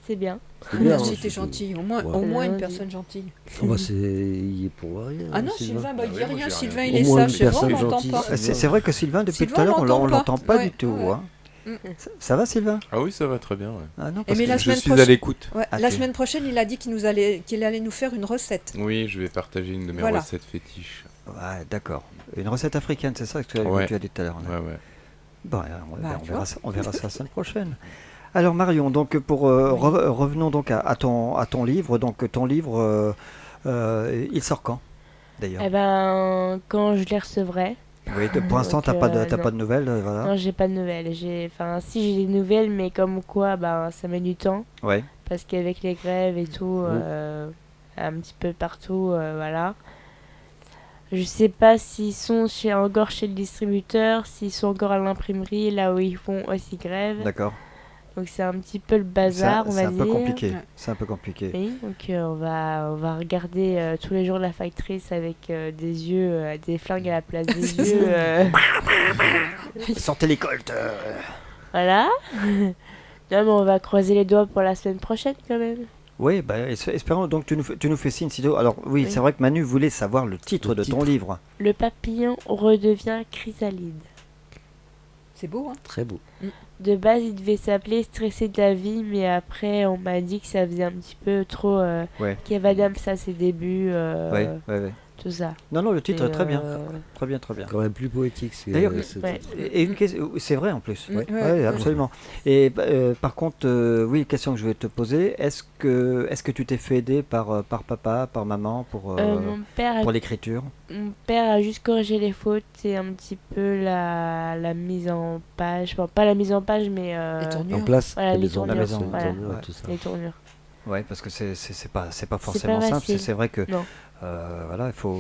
C'est bien. C'est bien, Merci, hein, t'es c'est- gentil. Au moins, Ouais. au moins une Ouais. personne gentille. Ah bah, il est pour rien. Ah non, Sylvain. Sylvain, bah, Ah dis oui, moi, rien. j'ai Sylvain, rien il dit. est Au moins sage, une c'est vrai, on personne l'entend gentille. pas. C'est vrai que Sylvain, depuis Sylvain, tout à l'heure, on on l'entend l'entend pas. pas du Ouais, tout. ouais. Hein. Mm. Ça va, Sylvain? Ah oui, ça va très bien. Ouais. Ah non, Eh, parce mais que- la Je semaine suis à prochaine- l'écoute. Ouais, Ah, la tu- semaine prochaine, il a dit qu'il allait nous faire une recette. Oui, je vais partager une de mes Voilà. recettes fétiches. Ouais, d'accord. Une recette africaine, c'est ça que Ouais. tu as dit tout à l'heure. là. Ouais. Bon, Bah, on tu verra vois. ça, on verra ça la semaine prochaine. Alors Marion, donc pour revenons donc à ton livre. Donc ton livre, il sort quand d'ailleurs? Eh ben, quand je les recevrai. Oui, pour l'instant donc, t'as pas non. de nouvelles, voilà. Non, j'ai pas de nouvelles. Enfin, si j'ai des nouvelles, mais comme quoi, ben, ça met du temps. Ouais. Parce qu'avec les grèves et tout, un petit peu partout, voilà. Je sais pas s'ils sont encore chez le distributeur, s'ils sont encore à l'imprimerie, là où ils font aussi grève. D'accord. Donc c'est un petit peu le bazar, on C'est va un dire. peu compliqué. Ouais. C'est un peu compliqué. Oui, donc on va regarder tous les jours la factrice avec des yeux, des flingues à la place des yeux. Sortez les colts. Voilà. Non, mais on va croiser les doigts pour la semaine prochaine quand même. Oui, bah, espérons donc tu nous fais signe sitôt. Alors oui, Oui. c'est vrai que Manu voulait savoir le titre Le de ton titre. livre. Le papillon redevient chrysalide. C'est beau, hein? Très beau. De base, il devait s'appeler Stressé de la vie, mais après, on m'a dit que ça faisait un petit peu trop Ouais. Kev Adams à ses débuts, Ouais. tout ça. Non, le titre Et, est très bien. euh, Très bien, très bien. Quand même plus poétique. D'ailleurs, Ouais. Et une question, c'est vrai en plus. Ouais. Oui, Ouais. absolument. Et par contre, oui, question que je vais te poser, est-ce que tu t'es fait aider par papa, par maman pour l'écriture? Mon père a juste corrigé les fautes et un petit peu la mise en page. Enfin, pas la mise en page, mais Les tournures. En place, Voilà, la les maison, tournures, les voilà. tournures, Ouais. tout ça. les tournures. Ouais, parce que c'est pas forcément simple. facile. C'est vrai que Non. voilà, il faut,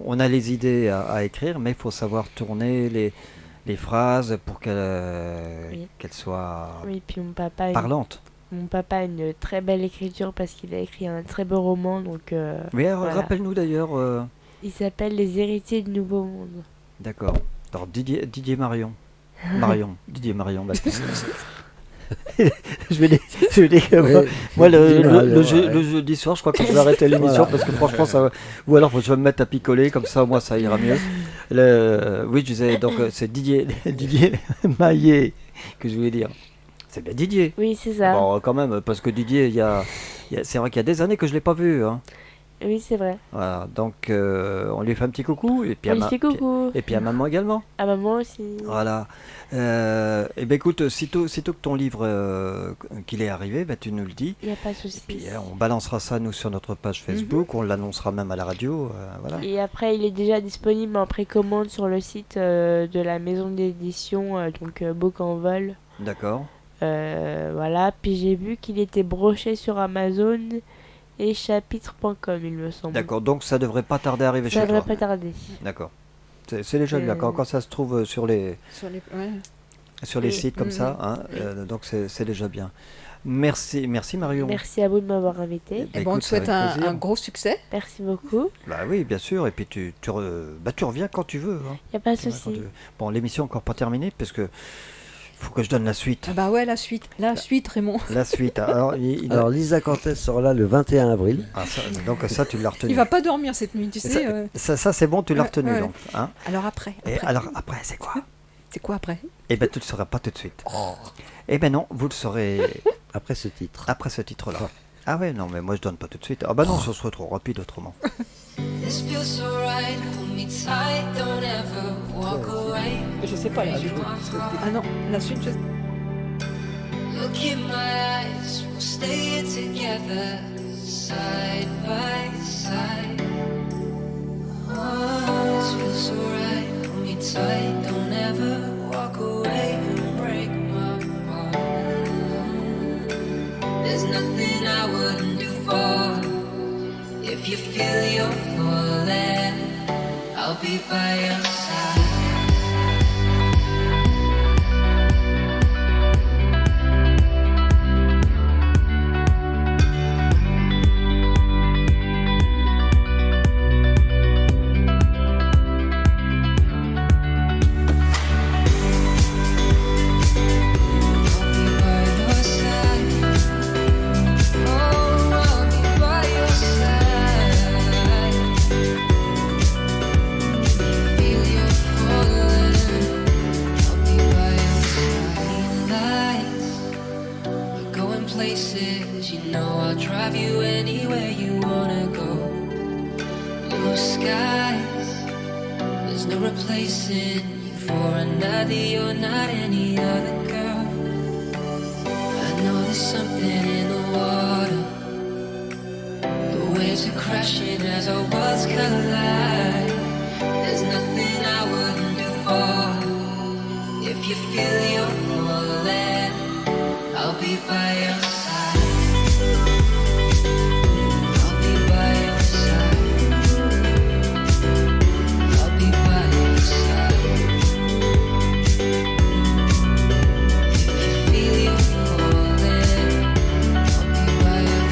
on a les idées à écrire, mais il faut savoir tourner les phrases pour Oui. qu'elles soient Oui, puis parlantes. mon papa a une très belle écriture parce qu'il a écrit un très beau roman. Donc, Mais voilà. rappelle-nous d'ailleurs. il s'appelle Les Héritiers du Nouveau Monde. D'accord. Alors Didier Marion. Didier Marion. Bah, je vais dire que Ouais, moi Didier Marion, le ouais. jeudi soir, je crois que je vais arrêter l'émission Voilà. parce que franchement ça va... Ou alors je vais me mettre à picoler comme ça, moi ça ira mieux. Oui, je disais donc c'est Didier Maillet que je voulais dire. C'est bien Didier. Oui, c'est ça. Bon, quand même, parce que Didier, c'est vrai qu'il y a des années que je l'ai pas vu. Hein. Oui, c'est vrai. Voilà, donc on lui fait un petit coucou et puis On lui fait coucou. et puis à maman également. À maman aussi. Voilà. Et ben écoute, sitôt que ton livre qu'il est arrivé, ben, tu nous le dis. Il n'y a pas de souci. Puis on balancera ça nous sur notre page Facebook, on l'annoncera même à la radio. Voilà. Et après, il est déjà disponible en précommande sur le site de la maison d'édition, donc Book en vol. D'accord. Voilà. Puis j'ai vu qu'il était broché sur Amazon et chapitre.com, il me semble. D'accord, donc ça devrait pas tarder à arriver Ça chez devrait toi. pas tarder. D'accord. C'est déjà bien quand ça se trouve sur les Ouais. sites comme ça, hein, donc c'est déjà bien. Merci Marion. Merci à vous de m'avoir invité. Bah, Et bon, on écoute, te souhaite avec un plaisir. gros succès. Merci beaucoup. Bah oui, bien sûr, et puis tu reviens quand tu veux. Hein. Il n'y a pas de Quand souci. tu veux. Bon, l'émission encore pas terminée parce que faut que je donne la suite. Ah bah ouais, la suite, Raymond. La suite. Alors, Alors Lisa Cortez sera là le 21 avril. donc ça tu l'as retenu. Il va pas dormir cette nuit, tu sais. Ça c'est bon, tu l'as Ouais, retenu ouais. donc. Hein. Alors après, Et alors après c'est quoi? c'est quoi après? Eh ben tu le sauras pas tout de suite. Eh ben non, vous le saurez Après ce titre. après ce titre-là. Ah ouais, non mais moi je donne pas tout de suite. Ah bah non, ce serait trop rapide autrement. This feels so right, hold me tight, don't ever walk away. Je sais pas la suite. Ah non, la suite, je... Look in my eyes, we'll stay here together, side by side. Oh, this feels so right, hold me tight, don't ever walk away and break my heart. There's nothing I wouldn't do for. If you feel you're falling, I'll be by your side. Places, you know I'll drive you anywhere you wanna go. Blue skies, there's no replacing you for another. You're not any other girl. I know there's something in the water. The waves are crashing as our worlds collide. There's nothing I wouldn't do for. If you feel you're falling, I'll be by your side. I'll be by your side. I'll be by your side. If you feel you're falling, I'll be by your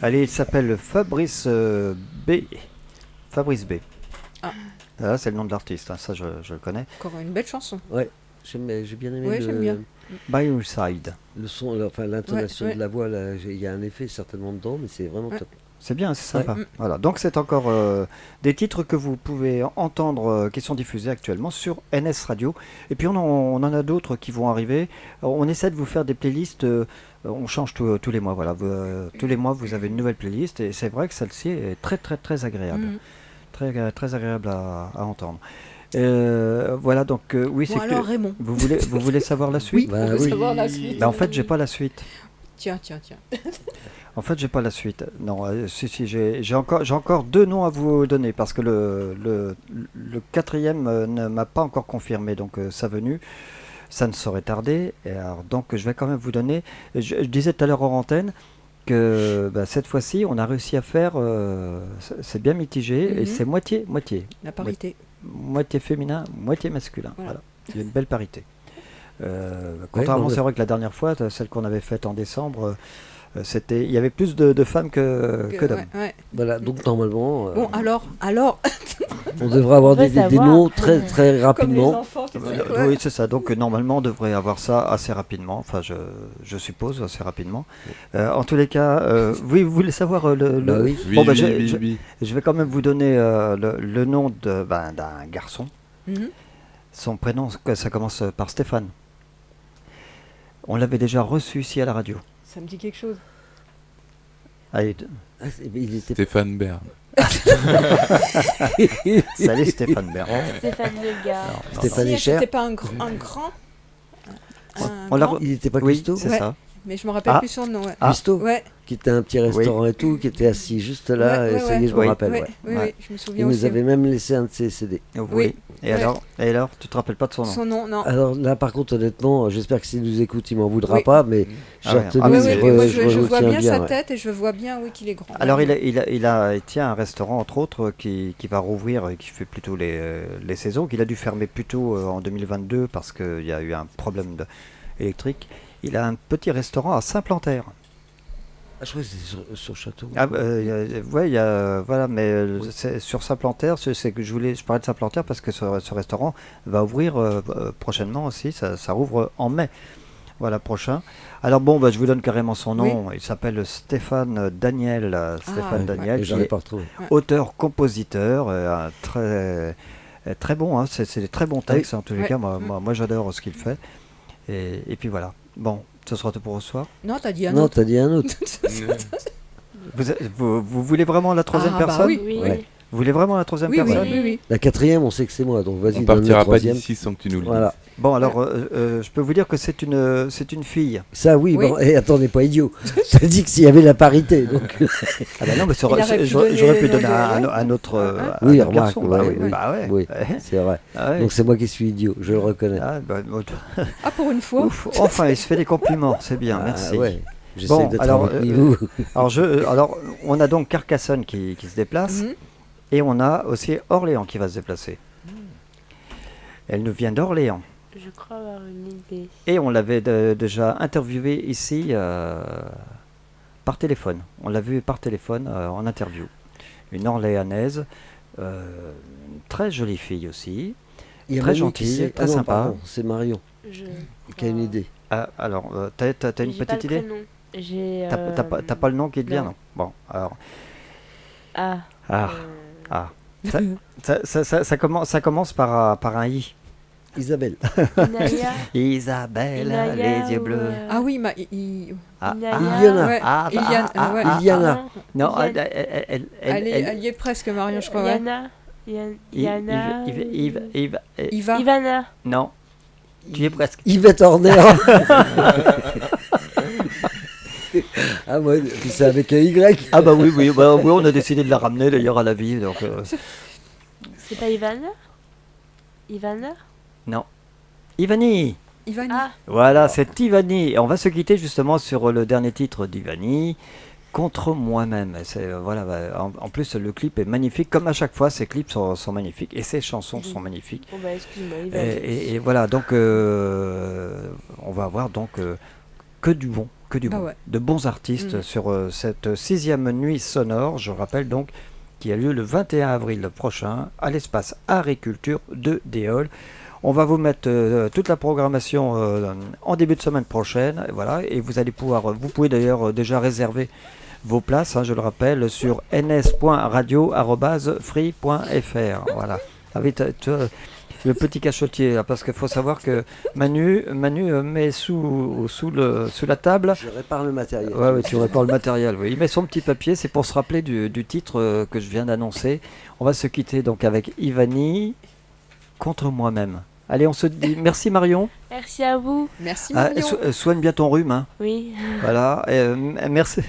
Allez, il s'appelle Fabrice B. Fabrice B. Ah. Là, c'est le nom de l'artiste, hein, ça je le connais. Encore une belle chanson. Ouais, j'ai bien aimé Ouais, j'aime bien. By Your Side. le son, enfin l'intonation Ouais, de la voix. Là, il y a un effet certainement dedans, mais c'est vraiment Ouais. top. C'est bien, c'est sympa. Ouais. Voilà. Donc c'est encore des titres que vous pouvez entendre qui sont diffusés actuellement sur NS Radio. Et puis on en a d'autres qui vont arriver. On essaie de vous faire des playlists. On change tous les mois. Voilà. Tous les mois vous avez une nouvelle playlist et c'est vrai que celle-ci est très très très agréable, très agréable à entendre. Voilà donc oui Bon c'est alors que Raymond, vous voulez savoir la oui, suite. Bah on veut oui. savoir la suite. Bah, en fait j'ai pas la suite. Tiens. En fait, j'ai pas la suite. Non, si, j'ai encore deux noms à vous donner parce que le quatrième ne m'a pas encore confirmé, donc sa venue, ça ne saurait tarder. Et alors, donc, je vais quand même vous donner. Je disais tout à l'heure en antenne que bah, cette fois-ci, on a réussi à faire. C'est bien mitigé et c'est moitié. La parité. Moitié féminin, moitié masculin. Voilà. Voilà. Il y a une belle parité. Contrairement, c'est vrai que la dernière fois, celle qu'on avait faite en décembre. Il y avait plus de femmes que d'hommes. Ouais. Voilà, donc normalement. Bon alors, On devrait avoir On veut des savoir. noms très très Comme les rapidement. enfants, tu sais, ouais. Oui, c'est ça. Donc normalement, on devrait avoir ça assez rapidement. Enfin, je suppose assez rapidement. En tous les cas, oui, vous voulez savoir Bah oui. Oui, Bon, bah, oui, je- oui, je- oui. Je vais quand même vous donner le nom d'un garçon. Mhm. Son prénom, ça commence par Stéphane. On l'avait déjà reçu ici à la radio. Ça me dit quelque chose. Allez, Ah, il était Stéphane Bern. salut Stéphane Bern. Stéphane Le Gars. Non, non, Stéphane Si, Echer. c'était pas un grand. On l'a grand, Il n'était pas Oui, Custo c'est Ouais. ça. mais je me rappelle Ah. plus son nom. Ouais. Ah. Custo, Ouais. qui était un petit restaurant et tout, qui était assis juste là, Ouais, et ouais, ça y est, ouais. je me Oui. rappelle. Ouais, ouais. oui, Ouais. oui, je me Il souviens nous aussi. avait même laissé un de ses CD. Oui. Oui. Et Ouais. alors, tu te rappelles pas de son nom? Son nom, non. Alors là, par contre, honnêtement, j'espère que s'il nous écoute, il m'en voudra Oui. pas, mais Ah j'ai ouais. retenu, Ah, mais Oui, c'est- oui, moi, je je vois retiens bien sa ouais. tête et je vois bien oui, qu'il est grand. Alors, il tient un restaurant, entre autres, qui va rouvrir et qui fait plutôt les saisons, qu'il a dû fermer plus tôt en 2022 parce qu'il y a eu un problème électrique. Il a un petit restaurant à Saint-Plantaire. Ah, je crois que c'est sur Château. Ah, ouais, il y a, voilà, mais c'est sur Saint-Plantaire, c'est que je parlais de Saint-Plantaire parce que ce restaurant va ouvrir prochainement aussi, ça rouvre en mai, voilà, prochain. Alors bon, bah, je vous donne carrément son nom, il s'appelle Stéphane Daniel, Stéphane Daniel, Et qui j'en ai est pas retrouvé. auteur-compositeur, un très bon, hein, c'est des très bons textes, en tous les Ouais. cas, moi j'adore ce qu'il fait, et puis voilà. Bon, ce sera tout pour ce soir. Non, t'as dit un Non, autre. t'as dit un autre. Vous voulez vraiment la troisième Ah, bah personne? oui. Oui. Ouais. Vous voulez vraiment la troisième Oui, oui, personne? oui, oui. La quatrième, on sait que c'est moi, donc vas-y, On donne la partira pas troisième. d'ici sans que tu nous le dises. Voilà. Bon, alors, je peux vous dire que c'est une fille. Ça, oui, Oui. bon, et attends, on n'est pas idiot. T'as dit que s'il y avait la parité, donc. Ah bah non, mais Il aurait pu j'aurais donner pu le donner nom de- un autre, un Oui, autre remarque, garçon. Bah ouais, oui, oui. bah ouais. Oui, Ouais. c'est vrai. Ah ouais. Donc c'est moi qui suis idiot, je le reconnais. Ah, bah, Ah, pour une fois. ouf, enfin, il se fait des compliments, c'est bien, Ah, merci. ouais. J'essaie Bon, d'être alors, avec vous. Alors, on a donc Carcassonne qui se déplace, Mhm. et on a aussi Orléans qui va se déplacer. Elle nous vient d'Orléans. Je crois avoir une idée. Et on l'avait déjà interviewé ici par téléphone. On l'a vu par téléphone en interview. Une Orléanaise, une très jolie fille aussi. Il y a très Manu qui gentille, sait- très ah non, sympa. pardon, c'est Marion Je... qui a une idée. Ah, alors, t'as une J'ai pas petite le idée? prénom. J'ai. T'as pas le nom qui te vient, non. non? Bon, alors. Ah. Ah, ah. Ça commence par un I. Isabelle. Inaya. Isabelle, Inaya les yeux ou, bleus. Ah oui, Ah, Inaya. Iliana. ouais. ah, bah, Iliane, ah, ouais. ah, Iliana. non, Iliane. Elle y est presque, Marion, je crois. Ouais. Yana. Yana. Iva. Ivana. Non, tu y es presque. Yvette Horner. Ah ouais, puis c'est avec un Y. Ah bah oui, oui, on a décidé de la ramener d'ailleurs à la vie, donc C'est pas Ivana? Ivana? non. Ivani, Ivani. Ah. voilà, c'est Ivani. Et on va se quitter justement sur le dernier titre d'Ivani, Contre moi-même. Voilà, en plus le clip est magnifique, comme à chaque fois, ces clips sont magnifiques et ces chansons sont magnifiques. Bon bah excuse-moi, Ivana. Et voilà, donc on va avoir donc que du bon, Bah ouais. de bons artistes sur cette 6e nuit sonore, je rappelle donc, qui a lieu le 21 avril prochain à l'espace Art et Culture de Déol. On va vous mettre toute la programmation en début de semaine prochaine, voilà, et vous pouvez d'ailleurs déjà réserver vos places, je le rappelle, sur ns.radio@free.fr. Voilà. Avec le petit cachotier, là, parce qu'il faut savoir que Manu met sous la table. Je répare le matériel. Ouais, tu répares le matériel. Oui. Il met son petit papier, c'est pour se rappeler du titre que je viens d'annoncer. On va se quitter donc avec Ivani, Contre moi-même. Allez, on se dit merci Marion. Merci à vous. Merci, Ah, Marion. soigne bien ton rhume. Hein. Oui. Voilà. Merci.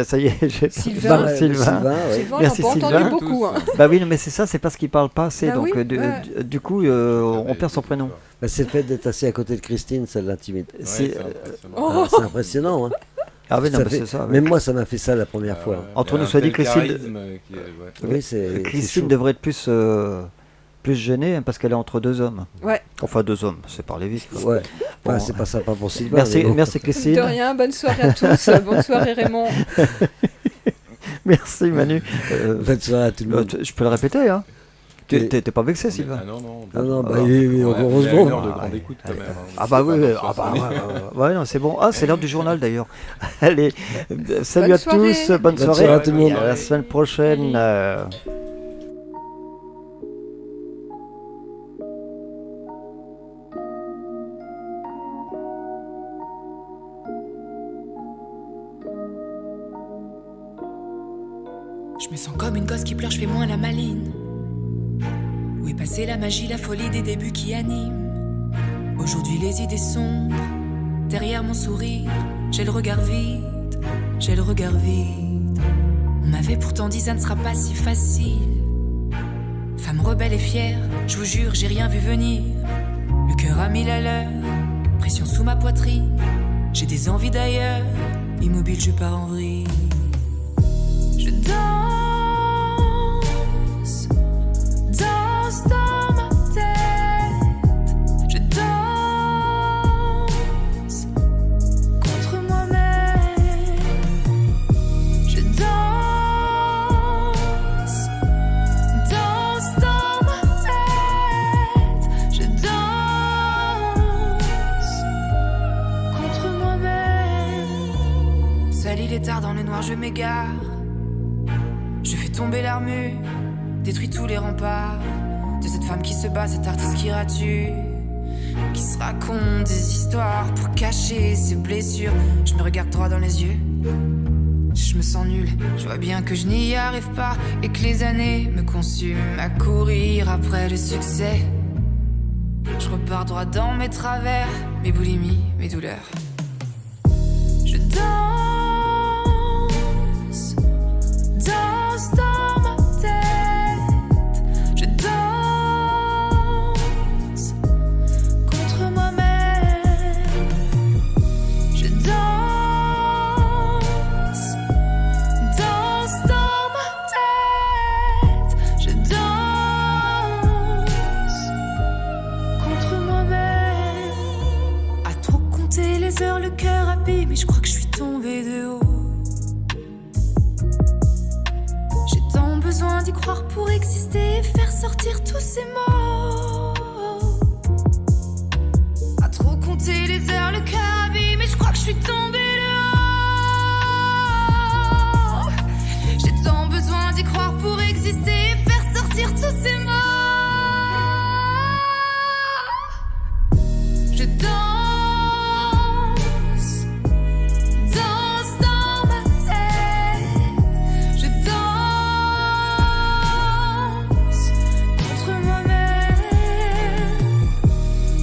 Ça y est. Sylvain. Sylvain. ouais. Sylvain, on Merci, n'a pas Sylvain. entendu beaucoup. Hein. Bah oui, mais c'est ça, c'est parce qu'il parle pas assez, Bah donc oui, du coup, on perd son prénom. Bah, c'est le fait d'être assis à côté de Christine, ça l'intimide. Ouais, C'est- c'est impressionnant. Oh. Ah, c'est impressionnant. Hein. Ah oui, non, Ça mais fait- c'est ça. oui. Même moi, ça m'a fait ça la première Ah fois. ouais. Entre Il y a nous un soit dit, tel Christine- charisme qui est- ouais. Oui, c'est Christine chaud. devrait être plus gênée hein, parce qu'elle est entre deux hommes. Ouais. Enfin, deux hommes, c'est parler vite. quoi. Ouais. Enfin, Bon. c'est pas sympa pour Sylvain. Merci, mais bon. merci De Christine. rien, bonne soirée à tous. Bonne soirée, Raymond. Merci Manu. Bonne soirée à tout le monde. Je peux le répéter, hein. Et- T'es pas vexé, Sylvain? Ah non, non. Ah non, bah, Alors, heureusement. Une heure de grande écoute quand même. hein. Ah bah oui, Pas ah dans bah, son- ouais, non, c'est bon. Ah, c'est l'heure du journal d'ailleurs. Allez, salut Bonne à soirée. tous, bonne Bonne soirée. soirée à tout le monde. À la semaine prochaine. Je me sens comme une gosse qui pleure, je fais moins la maline. Où est passée la magie, la folie des débuts qui animent? Aujourd'hui les idées sombres, derrière mon sourire, j'ai le regard vide, j'ai le regard vide. On m'avait pourtant dit ça ne sera pas si facile. Femme rebelle et fière, je vous jure j'ai rien vu venir. Le cœur à 1000 à l'heure, pression sous ma poitrine. J'ai des envies d'ailleurs, immobile je pars en vrille. Je danse, danse dans ma tête. Je danse contre moi-même. Je danse, danse dans ma tête. Je danse contre moi-même. Seul il est tard dans le noir, je m'égare. Je fais tomber l'armure, détruis tous les remparts de cette femme qui se bat, cet artiste qui rature, qui se raconte des histoires pour cacher ses blessures. Je me regarde droit dans les yeux, je me sens nul, je vois bien que je n'y arrive pas et que les années me consument à courir après le succès. Je repars droit dans mes travers, mes boulimies, mes douleurs. Je danse, danse dans ma tête. Je danse contre moi-même. Je danse, danse dans ma tête. Je danse contre moi-même. À trop compter les heures, le cœur abîme, mais je crois que je suis tombée de haut. J'ai tant besoin d'y croire pour exister et faire sortir tous ces mots. À trop compter les heures, le cœur abîme, mais je crois que je suis tombée de haut. J'ai tant besoin d'y croire pour exister et faire sortir tous ces mots. Je danse, danse dans ma tête. Je danse contre moi-même.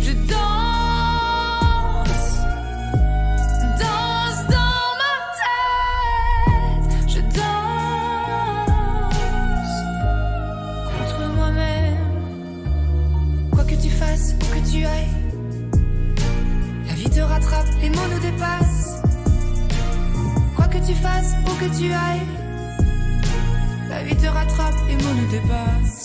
Je danse, danse dans ma tête. Je danse contre moi-même. Quoi que tu fasses, où que tu ailles, la vie te rattrape, les mots nous dépassent. Quoi que tu fasses, où que tu ailles, la vie te rattrape, les mots nous dépassent.